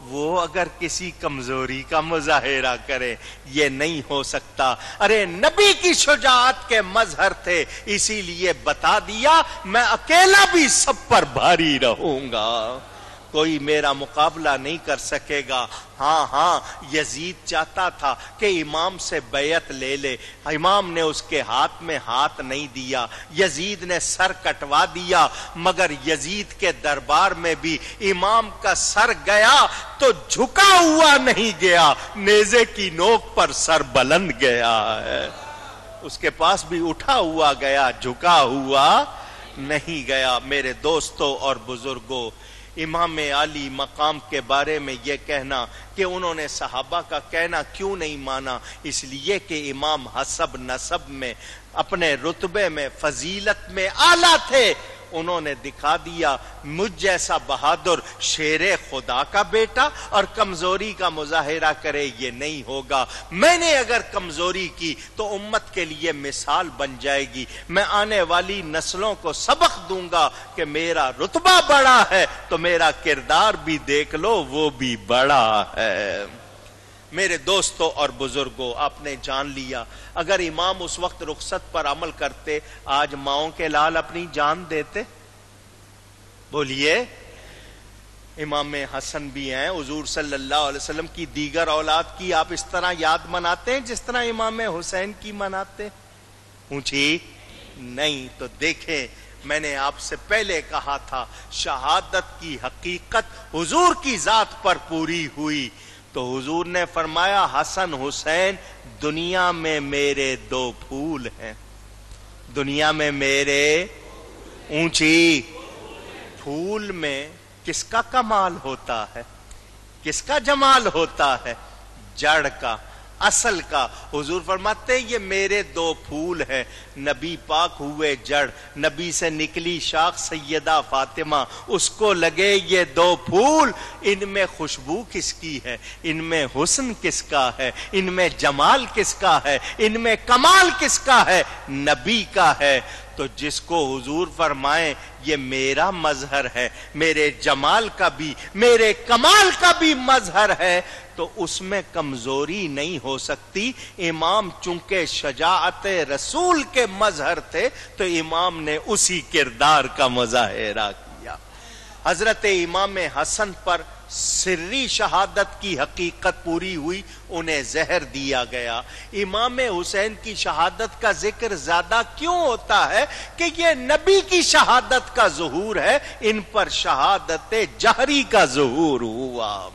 وہ اگر کسی کمزوری کا مظاہرہ کرے یہ نہیں ہو سکتا۔ ارے نبی کی شجاعت کے مظہر تھے، اسی لیے بتا دیا میں اکیلا بھی سب پر بھاری رہوں گا۔ کوئی میرا مقابلہ نہیں کر سکے گا۔ ہاں یزید چاہتا تھا کہ امام سے بیعت لے لے، امام نے اس کے ہاتھ میں ہاتھ نہیں دیا، یزید نے سر کٹوا دیا، مگر یزید کے دربار میں بھی امام کا سر گیا تو جھکا ہوا نہیں گیا، نیزے کی نوک پر سر بلند گیا ہے۔ اس کے پاس بھی اٹھا ہوا گیا، جھکا ہوا نہیں گیا۔ میرے دوستوں اور بزرگوں، امام علی مقام کے بارے میں یہ کہنا کہ انہوں نے صحابہ کا کہنا کیوں نہیں مانا، اس لیے کہ امام حسب نسب میں، اپنے رتبے میں، فضیلت میں اعلیٰ تھے۔ انہوں نے دکھا دیا مجھ جیسا بہادر شیر خدا کا بیٹا اور کمزوری کا مظاہرہ کرے یہ نہیں ہوگا۔ میں نے اگر کمزوری کی تو امت کے لیے مثال بن جائے گی، میں آنے والی نسلوں کو سبق دوں گا کہ میرا رتبہ بڑا ہے تو میرا کردار بھی دیکھ لو وہ بھی بڑا ہے۔ میرے دوستوں اور بزرگوں، آپ نے جان لیا اگر امام اس وقت رخصت پر عمل کرتے، آج ماؤں کے لال اپنی جان دیتے؟ بولیے۔ امام حسن بھی ہیں، حضور صلی اللہ علیہ وسلم کی دیگر اولاد کی آپ اس طرح یاد مناتے ہیں جس طرح امام حسین کی مناتے؟ پوچھی نہیں۔ تو دیکھیں، میں نے آپ سے پہلے کہا تھا شہادت کی حقیقت حضور کی ذات پر پوری ہوئی تو حضور نے فرمایا حسن حسین دنیا میں میرے دو پھول ہیں، دنیا میں میرے اونچی پھول میں کس کا کمال ہوتا ہے، کس کا جمال ہوتا ہے؟ جڑ کا، اصل کا۔ حضور فرماتے ہیں یہ میرے دو پھول ہیں، نبی پاک ہوئے جڑ، نبی سے نکلی شاخ سیدہ فاطمہ، اس کو لگے یہ دو پھول، ان میں خوشبو کس کی ہے، ان میں حسن کس کا ہے، ان میں جمال کس کا ہے، ان میں کمال کس کا ہے؟ نبی کا ہے۔ تو جس کو حضور فرمائیں یہ میرا مظہر ہے، میرے جمال کا بھی، میرے کمال کا بھی مظہر ہے، تو اس میں کمزوری نہیں ہو سکتی۔ امام چونکہ شجاعت رسول کے مظہر تھے تو امام نے اسی کردار کا مظاہرہ کیا۔ حضرت امام حسن پر سری شہادت کی حقیقت پوری ہوئی، انہیں زہر دیا گیا۔ امام حسین کی شہادت کا ذکر زیادہ کیوں ہوتا ہے کہ یہ نبی کی شہادت کا ظہور ہے، ان پر شہادت جہری کا ظہور ہوا۔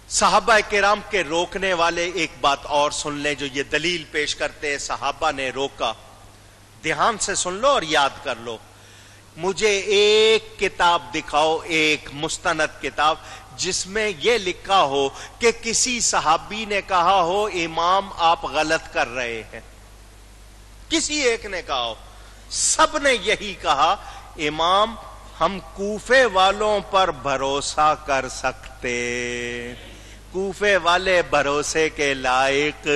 صحابہ کرام کے روکنے والے ایک بات اور سن لیں جو یہ دلیل پیش کرتے ہیں صحابہ نے روکا، دھیان سے سن لو اور یاد کر لو۔ مجھے ایک کتاب دکھاؤ، ایک مستند کتاب جس میں یہ لکھا ہو کہ کسی صحابی نے کہا ہو امام آپ غلط کر رہے ہیں، کسی ایک نے کہا ہو۔ سب نے یہی کہا امام ہم کوفے والوں پر بھروسہ کر سکتے، کوفے والے بھروسے کے لائق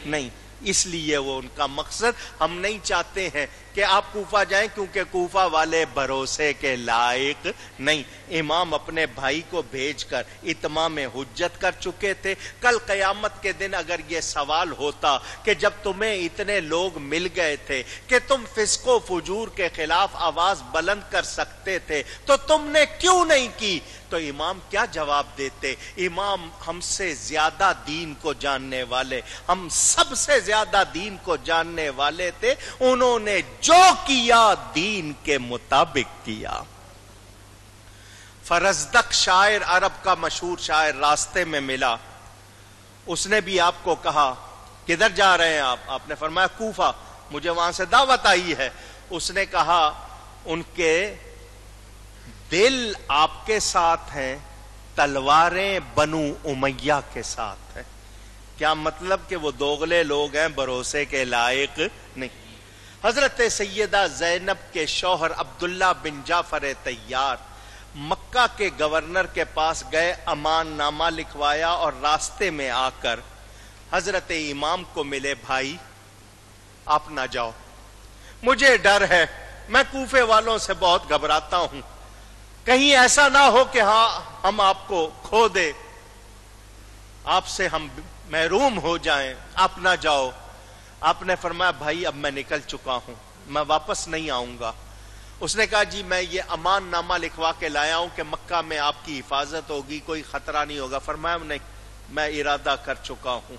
نہیں۔ اس لیے وہ ان کا مقصد، ہم نہیں چاہتے ہیں کہ آپ کوفہ جائیں کیونکہ کوفہ والے بھروسے کے لائق نہیں۔ امام اپنے بھائی کو بھیج کر اتمام حجت کر چکے تھے۔ کل قیامت کے دن اگر یہ سوال ہوتا کہ جب تمہیں اتنے لوگ مل گئے تھے کہ تم فسق و فجور کے خلاف آواز بلند کر سکتے تھے تو تم نے کیوں نہیں کی، تو امام کیا جواب دیتے؟ امام ہم سے زیادہ دین کو جاننے والے، ہم سب سے زیادہ دین کو جاننے والے تھے، انہوں نے جو کیا دین کے مطابق کیا۔ فرزدق شاعر، عرب کا مشہور شاعر، راستے میں ملا، اس نے بھی آپ کو کہا کدھر جا رہے ہیں آپ نے فرمایا کوفہ، مجھے وہاں سے دعوت آئی ہے۔ اس نے کہا ان کے دل آپ کے ساتھ ہیں، تلواریں بنو امیہ کے ساتھ ہیں۔ کیا مطلب کہ وہ دوغلے لوگ ہیں، بھروسے کے لائق نہیں۔ حضرت سیدہ زینب کے شوہر عبداللہ بن جعفر طیار مکہ کے گورنر کے پاس گئے، امان نامہ لکھوایا اور راستے میں آ کر حضرت امام کو ملے، بھائی آپ نہ جاؤ، مجھے ڈر ہے، میں کوفے والوں سے بہت گھبراتا ہوں، کہیں ایسا نہ ہو کہ ہاں ہم آپ کو کھو دے، آپ سے ہم محروم ہو جائیں، آپ نہ جاؤ۔ آپ نے فرمایا بھائی اب میں نکل چکا ہوں، میں واپس نہیں آؤں گا۔ اس نے کہا جی میں یہ امان نامہ لکھوا کے لایا ہوں کہ مکہ میں آپ کی حفاظت ہوگی، کوئی خطرہ نہیں ہوگا۔ فرمایا نہیں، میں ارادہ کر چکا ہوں۔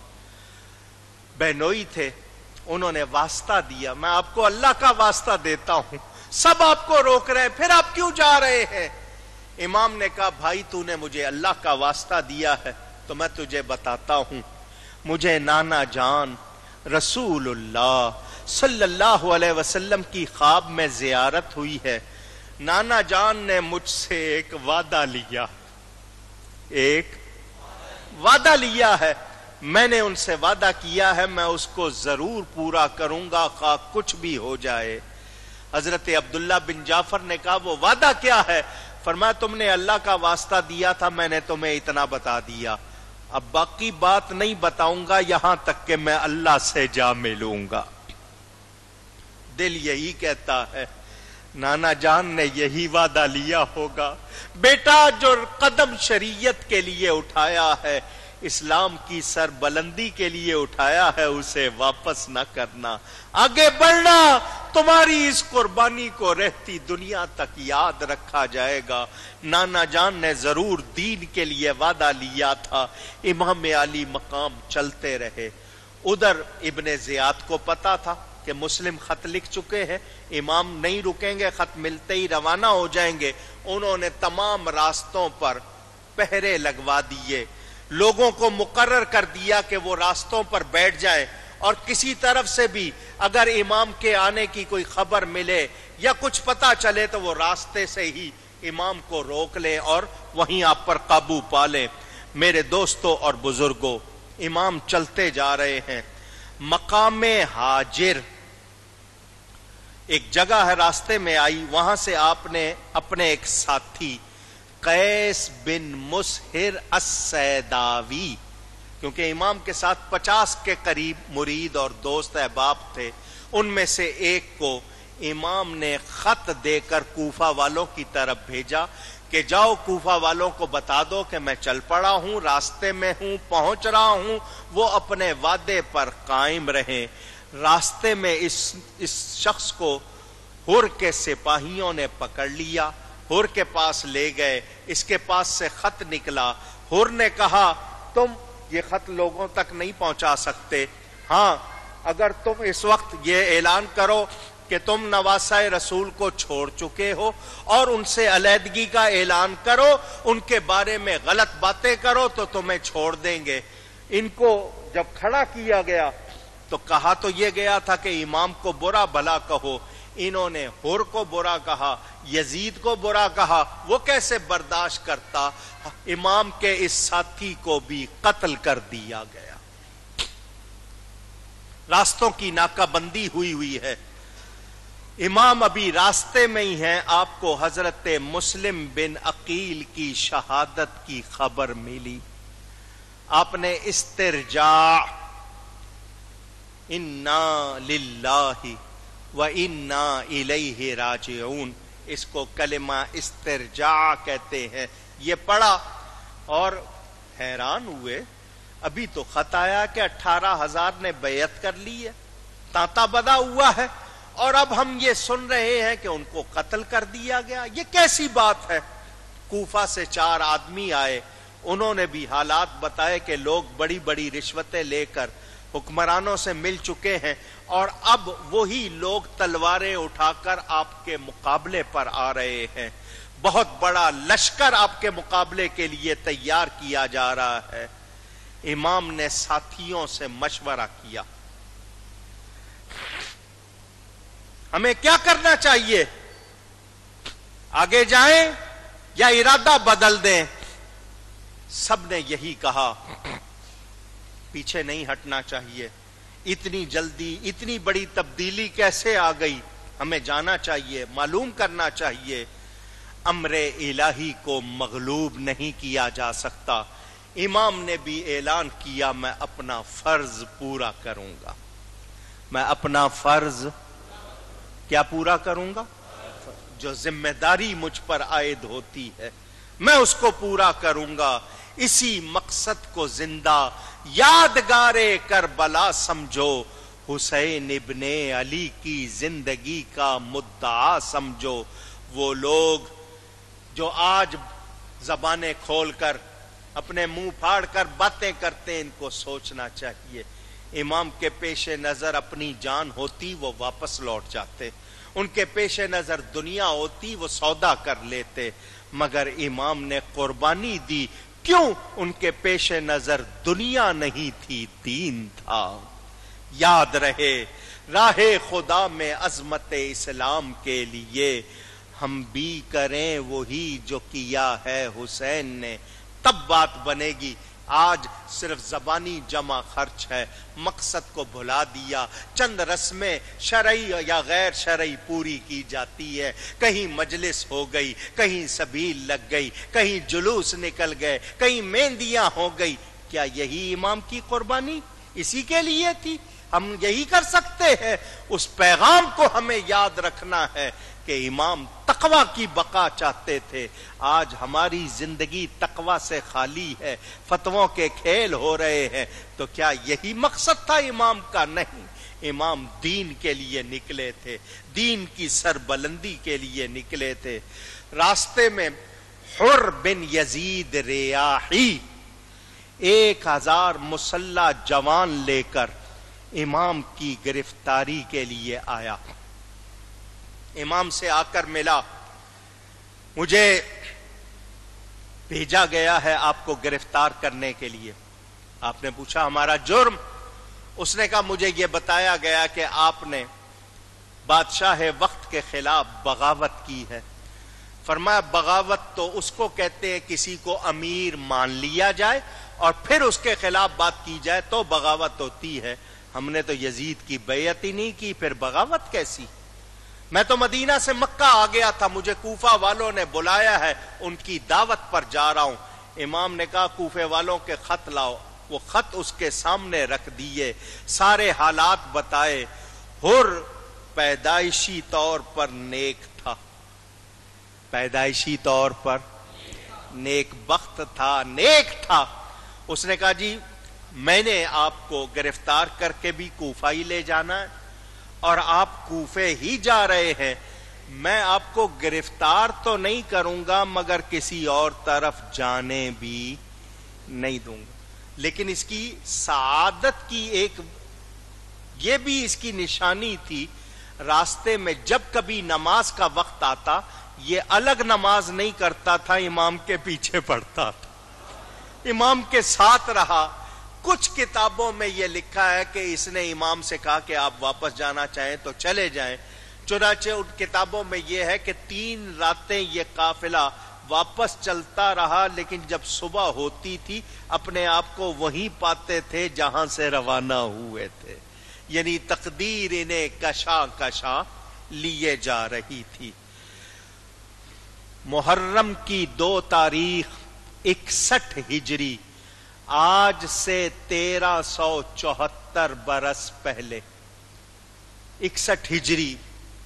بہنوئی تھے، انہوں نے واسطہ دیا، میں آپ کو اللہ کا واسطہ دیتا ہوں، سب آپ کو روک رہے ہیں، پھر آپ کیوں جا رہے ہیں؟ امام نے کہا بھائی تو نے مجھے اللہ کا واسطہ دیا ہے تو میں تجھے بتاتا ہوں، مجھے نانا جان رسول اللہ صلی اللہ علیہ وسلم کی خواب میں زیارت ہوئی ہے، نانا جان نے مجھ سے ایک وعدہ لیا، ایک وعدہ لیا ہے، میں نے ان سے وعدہ کیا ہے میں اس کو ضرور پورا کروں گا خواہ کچھ بھی ہو جائے۔ حضرت عبداللہ بن جعفر نے کہا وہ وعدہ کیا ہے؟ فرمایا تم نے اللہ کا واسطہ دیا تھا، میں نے تمہیں اتنا بتا دیا، اب باقی بات نہیں بتاؤں گا یہاں تک کہ میں اللہ سے جا ملوں گا۔ دل یہی کہتا ہے نانا جان نے یہی وعدہ لیا ہوگا، بیٹا جو قدم شریعت کے لیے اٹھایا ہے، اسلام کی سر بلندی کے لیے اٹھایا ہے، اسے واپس نہ کرنا، آگے بڑھنا، تمہاری اس قربانی کو رہتی دنیا تک یاد رکھا جائے گا۔ نانا جان نے ضرور دین کے لیے وعدہ لیا تھا۔ امام علی مقام چلتے رہے، ادھر ابن زیاد کو پتا تھا کہ مسلم خط لکھ چکے ہیں، امام نہیں رکیں گے، خط ملتے ہی روانہ ہو جائیں گے۔ انہوں نے تمام راستوں پر پہرے لگوا دیے، لوگوں کو مقرر کر دیا کہ وہ راستوں پر بیٹھ جائیں، اور کسی طرف سے بھی اگر امام کے آنے کی کوئی خبر ملے یا کچھ پتا چلے تو وہ راستے سے ہی امام کو روک لیں اور وہیں آپ پر قابو پا لیں۔ میرے دوستوں اور بزرگوں، امام چلتے جا رہے ہیں، مقام ہاجر ایک جگہ ہے راستے میں آئی، وہاں سے آپ نے اپنے ایک ساتھی قیس بن مسہر السیداوی، کیونکہ امام کے ساتھ 50 کے قریب مرید اور دوست احباب تھے، ان میں سے ایک کو امام نے خط دے کر کوفہ والوں کی طرف بھیجا کہ جاؤ کوفہ والوں کو بتا دو کہ میں چل پڑا ہوں، راستے میں ہوں، پہنچ رہا ہوں، وہ اپنے وعدے پر قائم رہیں۔ راستے میں اس شخص کو ہر کے سپاہیوں نے پکڑ لیا، ہر کے پاس لے گئے، اس کے پاس سے خط نکلا، ہر نے کہا تم یہ خط لوگوں تک نہیں پہنچا سکتے، ہاں اگر تم اس وقت یہ اعلان کرو کہ تم نواسہ رسول کو چھوڑ چکے ہو اور ان سے علیحدگی کا اعلان کرو، ان کے بارے میں غلط باتیں کرو تو تمہیں چھوڑ دیں گے۔ ان کو جب کھڑا کیا گیا تو کہا تو یہ گیا تھا کہ امام کو برا بھلا کہو، انہوں نے ہر کو برا کہا، یزید کو برا کہا، وہ کیسے برداشت کرتا؟ امام کے اس ساتھی کو بھی قتل کر دیا گیا۔ راستوں کی ناکہ بندی ہوئی ہے، امام ابھی راستے میں ہی ہیں، آپ کو حضرت مسلم بن عقیل کی شہادت کی خبر ملی، آپ نے استرجاع انا للہ وَإِنَّا إِلَيْهِ رَاجِعُونَ، اس کو کلمہ استرجاع کہتے ہیں، یہ پڑھا اور حیران ہوئے، ابھی تو خط آیا کہ 18,000 نے بیعت کر لی ہے، تانتا بدا ہوا ہے، اور اب ہم یہ سن رہے ہیں کہ ان کو قتل کر دیا گیا، یہ کیسی بات ہے؟ کوفہ سے 4 آدمی آئے، انہوں نے بھی حالات بتائے کہ لوگ بڑی بڑی رشوتیں لے کر حکمرانوں سے مل چکے ہیں، اور اب وہی لوگ تلواریں اٹھا کر آپ کے مقابلے پر آ رہے ہیں، بہت بڑا لشکر آپ کے مقابلے کے لیے تیار کیا جا رہا ہے۔ امام نے ساتھیوں سے مشورہ کیا، ہمیں کیا کرنا چاہیے؟ آگے جائیں یا ارادہ بدل دیں؟ سب نے یہی کہا پیچھے نہیں ہٹنا چاہیے، اتنی جلدی اتنی بڑی تبدیلی کیسے آ گئی؟ ہمیں جانا چاہیے، معلوم کرنا چاہیے۔ امر الہی کو مغلوب نہیں کیا جا سکتا۔ امام نے بھی اعلان کیا میں اپنا فرض پورا کروں گا، میں اپنا فرض کیا پورا کروں گا؟ جو ذمہ داری مجھ پر عائد ہوتی ہے میں اس کو پورا کروں گا۔ اسی مقصد کو زندہ یادگار کربلا سمجھو، حسین ابن علی کی زندگی کا مدعا سمجھو۔ وہ لوگ جو آج زبانیں کھول کر اپنے منہ پھاڑ کر باتیں کرتے ہیں، ان کو سوچنا چاہیے امام کے پیش نظر اپنی جان ہوتی وہ واپس لوٹ جاتے، ان کے پیش نظر دنیا ہوتی وہ سودا کر لیتے، مگر امام نے قربانی دی۔ کیوں؟ ان کے پیش نظر دنیا نہیں تھی، دین تھا۔ یاد رہے راہ خدا میں عظمت اسلام کے لیے ہم بھی کریں وہی جو کیا ہے حسین نے، تب بات بنے گی۔ آج صرف زبانی جمع خرچ ہے، مقصد کو بھلا دیا، چند رسمیں شرعی یا غیر شرعی پوری کی جاتی ہے، کہیں مجلس ہو گئی، کہیں سبیل لگ گئی، کہیں جلوس نکل گئے، کہیں مہندیاں ہو گئی۔ کیا یہی امام کی قربانی اسی کے لیے تھی؟ ہم یہی کر سکتے ہیں؟ اس پیغام کو ہمیں یاد رکھنا ہے کہ امام تقوی کی بقا چاہتے تھے۔ آج ہماری زندگی تقوی سے خالی ہے، فتووں کے کھیل ہو رہے ہیں، تو کیا یہی مقصد تھا امام کا؟ نہیں، امام دین کے لیے نکلے تھے، دین کی سربلندی کے لیے نکلے تھے۔ راستے میں حر بن یزید ریاحی 1000 مسلح جوان لے کر امام کی گرفتاری کے لیے آیا۔ امام سے آ کر ملا، مجھے بھیجا گیا ہے آپ کو گرفتار کرنے کے لیے۔ آپ نے پوچھا ہمارا جرم؟ اس نے کہا مجھے یہ بتایا گیا کہ آپ نے بادشاہ وقت کے خلاف بغاوت کی ہے۔ فرمایا بغاوت تو اس کو کہتے ہیں کسی کو امیر مان لیا جائے اور پھر اس کے خلاف بات کی جائے تو بغاوت ہوتی ہے۔ ہم نے تو یزید کی بیعت ہی نہیں کی، پھر بغاوت کیسی؟ میں تو مدینہ سے مکہ آ گیا تھا، مجھے کوفہ والوں نے بلایا ہے، ان کی دعوت پر جا رہا ہوں۔ امام نے کہا کوفے والوں کے خط لاؤ۔ وہ خط اس کے سامنے رکھ دیے، سارے حالات بتائے۔ حر پیدائشی طور پر نیک تھا، پیدائشی طور پر نیک بخت تھا، نیک تھا۔ اس نے کہا جی میں نے آپ کو گرفتار کر کے بھی کوفہ ہی لے جانا ہے اور آپ کوفے ہی جا رہے ہیں، میں آپ کو گرفتار تو نہیں کروں گا مگر کسی اور طرف جانے بھی نہیں دوں گا۔ لیکن اس کی سعادت کی ایک یہ بھی اس کی نشانی تھی، راستے میں جب کبھی نماز کا وقت آتا یہ الگ نماز نہیں کرتا تھا، امام کے پیچھے پڑھتا تھا، امام کے ساتھ رہا۔ کچھ کتابوں میں یہ لکھا ہے کہ اس نے امام سے کہا کہ آپ واپس جانا چاہیں تو چلے جائیں، چنانچہ ان کتابوں میں یہ ہے کہ 3 راتیں یہ قافلہ واپس چلتا رہا، لیکن جب صبح ہوتی تھی اپنے آپ کو وہیں پاتے تھے جہاں سے روانہ ہوئے تھے، یعنی تقدیر انہیں کشاں کشاں لیے جا رہی تھی۔ محرم کی 2 تاریخ 61 ہجری، آج سے 1374 برس پہلے، 61 ہجری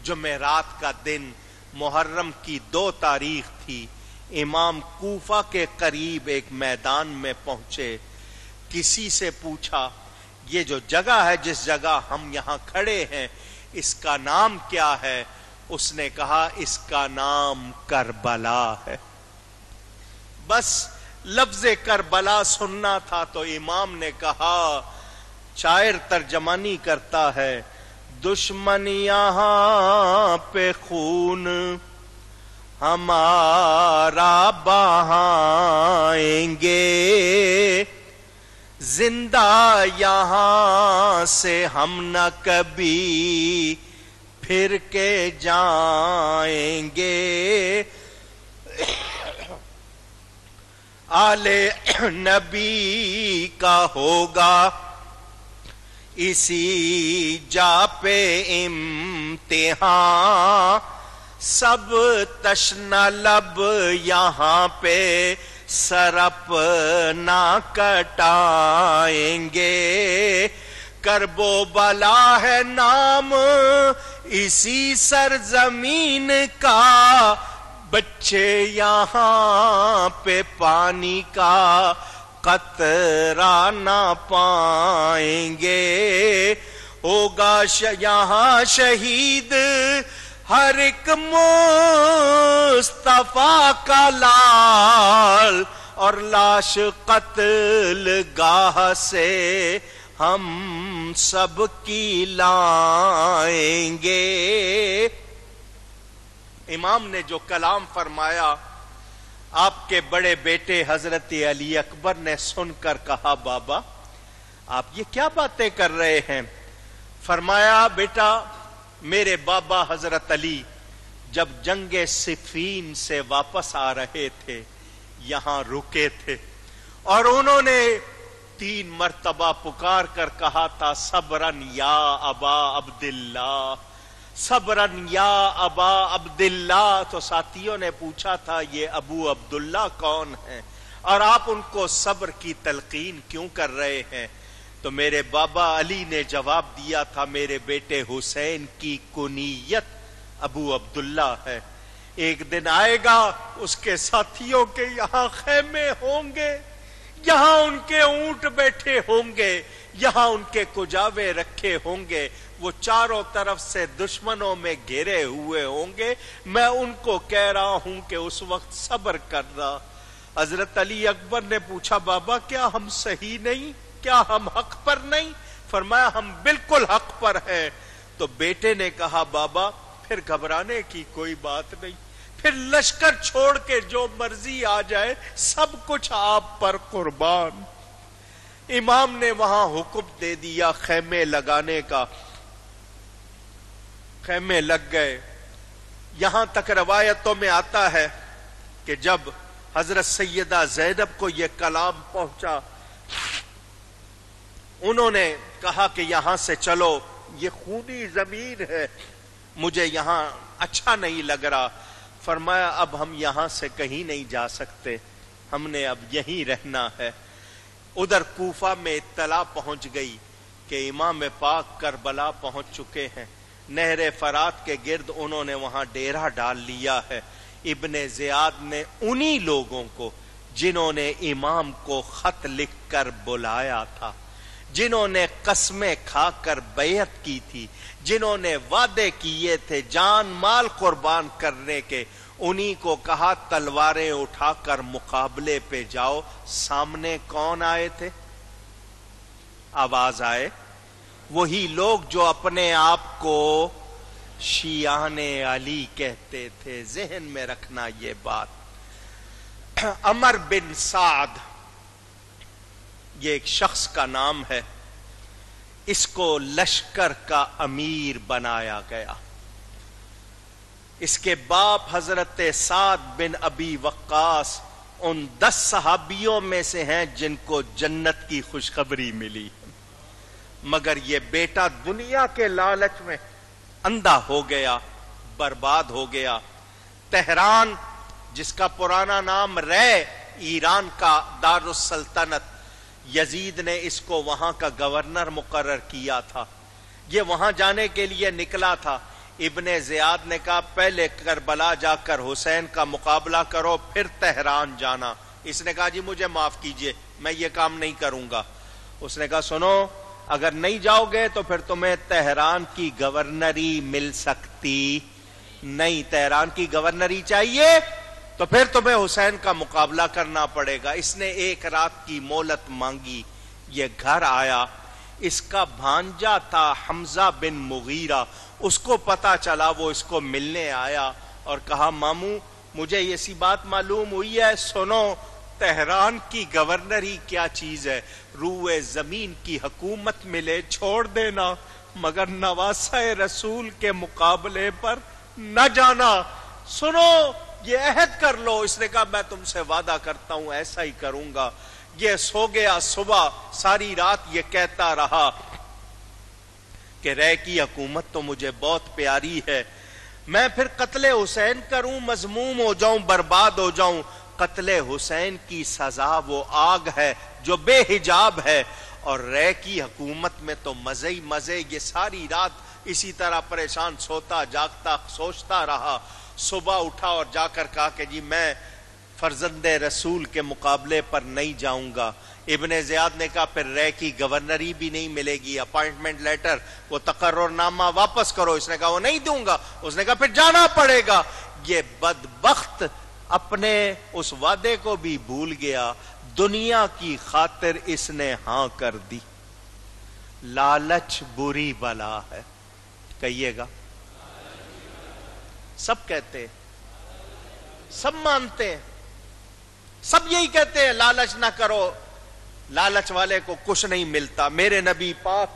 جمعرات کا دن، محرم کی 2 تاریخ تھی۔ امام کوفہ کے قریب ایک میدان میں پہنچے، کسی سے پوچھا یہ جو جگہ ہے جس جگہ ہم یہاں کھڑے ہیں اس کا نام کیا ہے؟ اس نے کہا اس کا نام کربلا ہے۔ بس لفظ کربلا سننا تھا تو امام نے کہا، شاعر ترجمانی کرتا ہے، دشمن یہاں پہ خون ہمارا بہائیں گے، زندہ یہاں سے ہم نہ کبھی پھر کے جائیں گے، آل نبی کا ہوگا اسی جا پہ امتحان، سب تشنہ لب یہاں پہ سرپ نہ کٹائیں گے، کرب و بلا ہے نام اسی سرزمین کا، بچے یہاں پہ پانی کا قطرہ نہ پائیں گے، ہوگا یہاں شہید ہر ایک مصطفیٰ کا لال، اور لاش قتل گاہ سے ہم سب کی لائیں گے۔ امام نے جو کلام فرمایا آپ کے بڑے بیٹے حضرت علی اکبر نے سن کر کہا بابا آپ یہ کیا باتیں کر رہے ہیں؟ فرمایا بیٹا میرے بابا حضرت علی جب جنگ صفین سے واپس آ رہے تھے یہاں رکے تھے، اور انہوں نے 3 مرتبہ پکار کر کہا تھا صبرن یا ابا عبداللہ، صبرن یا ابا عبداللہ۔ تو ساتھیوں نے پوچھا تھا یہ ابو عبداللہ کون ہیں اور آپ ان کو صبر کی تلقین کیوں کر رہے ہیں؟ تو میرے بابا علی نے جواب دیا تھا میرے بیٹے حسین کی کنیت ابو عبداللہ ہے، ایک دن آئے گا اس کے ساتھیوں کے یہاں خیمے ہوں گے، یہاں ان کے اونٹ بیٹھے ہوں گے، یہاں ان کے کجاوے رکھے ہوں گے، وہ چاروں طرف سے دشمنوں میں گھرے ہوئے ہوں گے، میں ان کو کہہ رہا ہوں کہ اس وقت صبر کرنا۔ حضرت علی اکبر نے پوچھا بابا کیا ہم صحیح نہیں، کیا ہم حق پر نہیں؟ فرمایا ہم بالکل حق پر ہیں۔ تو بیٹے نے کہا بابا پھر گھبرانے کی کوئی بات نہیں، پھر لشکر چھوڑ کے جو مرضی آ جائے سب کچھ آپ پر قربان۔ امام نے وہاں حکم دے دیا خیمے لگانے کا، خیمے لگ گئے۔ یہاں تک روایتوں میں آتا ہے کہ جب حضرت سیدہ زینب کو یہ کلام پہنچا انہوں نے کہا کہ یہاں سے چلو، یہ خونی زمین ہے، مجھے یہاں اچھا نہیں لگ رہا۔ فرمایا اب ہم یہاں سے کہیں نہیں جا سکتے، ہم نے اب یہیں رہنا ہے۔ ادھر کوفہ میں اطلاع پہنچ گئی کہ امام پاک کربلا پہنچ چکے ہیں، نہر فرات کے گرد انہوں نے وہاں ڈیرہ ڈال لیا ہے۔ ابن زیاد نے انہی لوگوں کو جنہوں نے امام کو خط لکھ کر بلایا تھا، جنہوں نے قسمیں کھا کر بیعت کی تھی، جنہوں نے وعدے کیے تھے جان مال قربان کرنے کے، انہی کو کہا تلواریں اٹھا کر مقابلے پہ جاؤ۔ سامنے کون آئے تھے؟ آواز آئے، وہی لوگ جو اپنے آپ کو شیعان علی کہتے تھے۔ ذہن میں رکھنا یہ بات۔ عمر بن سعد یہ ایک شخص کا نام ہے، اس کو لشکر کا امیر بنایا گیا۔ اس کے باپ حضرت سعد بن ابی وقاص ان 10 صحابیوں میں سے ہیں جن کو جنت کی خوشخبری ملی، مگر یہ بیٹا دنیا کے لالچ میں اندھا ہو گیا، برباد ہو گیا۔ تہران جس کا پرانا نام رے، ایران کا دارالسلطنت، یزید نے اس کو وہاں کا گورنر مقرر کیا تھا۔ یہ وہاں جانے کے لیے نکلا تھا۔ ابن زیاد نے کہا پہلے کربلا جا کر حسین کا مقابلہ کرو پھر تہران جانا۔ اس نے کہا جی مجھے معاف کیجئے میں یہ کام نہیں کروں گا۔ اس نے کہا سنو اگر نہیں جاؤ گے تو پھر تمہیں تہران کی گورنری مل سکتی نہیں، تہران کی گورنری چاہیے تو پھر تمہیں حسین کا مقابلہ کرنا پڑے گا۔ اس نے 1 رات کی مہلت مانگی، یہ گھر آیا، اس کا بھانجا تھا حمزہ بن مغیرہ، اس کو پتا چلا، وہ اس کو ملنے آیا اور کہا ماموں مجھے ایسی بات معلوم ہوئی ہے، سنو تہران کی گورنری کیا چیز ہے، روئے زمین کی حکومت ملے چھوڑ دینا مگر نواسہ رسول کے مقابلے پر نہ جانا۔ سنو یہ عہد کر لو۔ اس نے کہا میں تم سے وعدہ کرتا ہوں ایسا ہی کروں گا۔ یہ سو گیا، صبح ساری رات یہ کہتا رہا کہ رے کی حکومت تو مجھے بہت پیاری ہے، میں پھر قتل حسین کروں مذموم ہو جاؤں برباد ہو جاؤں۔ قتل حسین کی سزا وہ آگ ہے جو بے حجاب ہے، اور رے کی حکومت میں تو مزے ہی مزے۔ یہ ساری رات اسی طرح پریشان سوتا جاگتا سوچتا رہا۔ صبح اٹھا اور جا کر کہا کہ جی میں فرزند رسول کے مقابلے پر نہیں جاؤں گا۔ ابن زیاد نے کہا پھر رہ کی گورنری بھی نہیں ملے گی، اپائنٹمنٹ لیٹر، وہ تقرر نامہ واپس کرو۔ اس نے کہا وہ نہیں دوں گا۔ اس نے کہا پھر جانا پڑے گا۔ یہ بدبخت اپنے اس وعدے کو بھی بھول گیا، دنیا کی خاطر اس نے ہاں کر دی۔ لالچ بری بلا ہے، کہیے گا۔ سب کہتے ہیں، سب مانتے ہیں، سب یہی کہتے ہیں لالچ نہ کرو، لالچ والے کو کچھ نہیں ملتا۔ میرے نبی پاک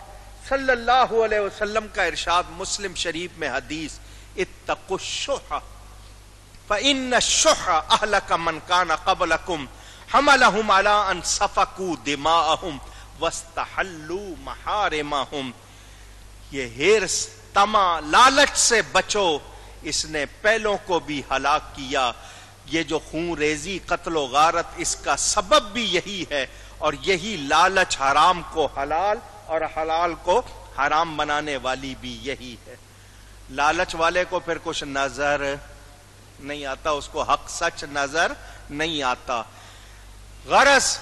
صلی اللہ علیہ وسلم کا ارشاد مسلم شریف میں حدیث، اتقوا الشح فإن الشح أهلك من كان قبلكم حملهم على أن سفكوا دماءهم واستحلوا محارمهم۔ یہ ہرس، طمع، لالچ سے بچو، اس نے پہلوں کو بھی ہلاک کیا۔ یہ جو خون ریزی، قتل و غارت، اس کا سبب بھی یہی ہے، اور یہی لالچ حرام کو حلال اور حلال کو حرام بنانے والی بھی یہی ہے۔ لالچ والے کو پھر کچھ نظر نہیں آتا، اس کو حق سچ نظر نہیں آتا۔ غرض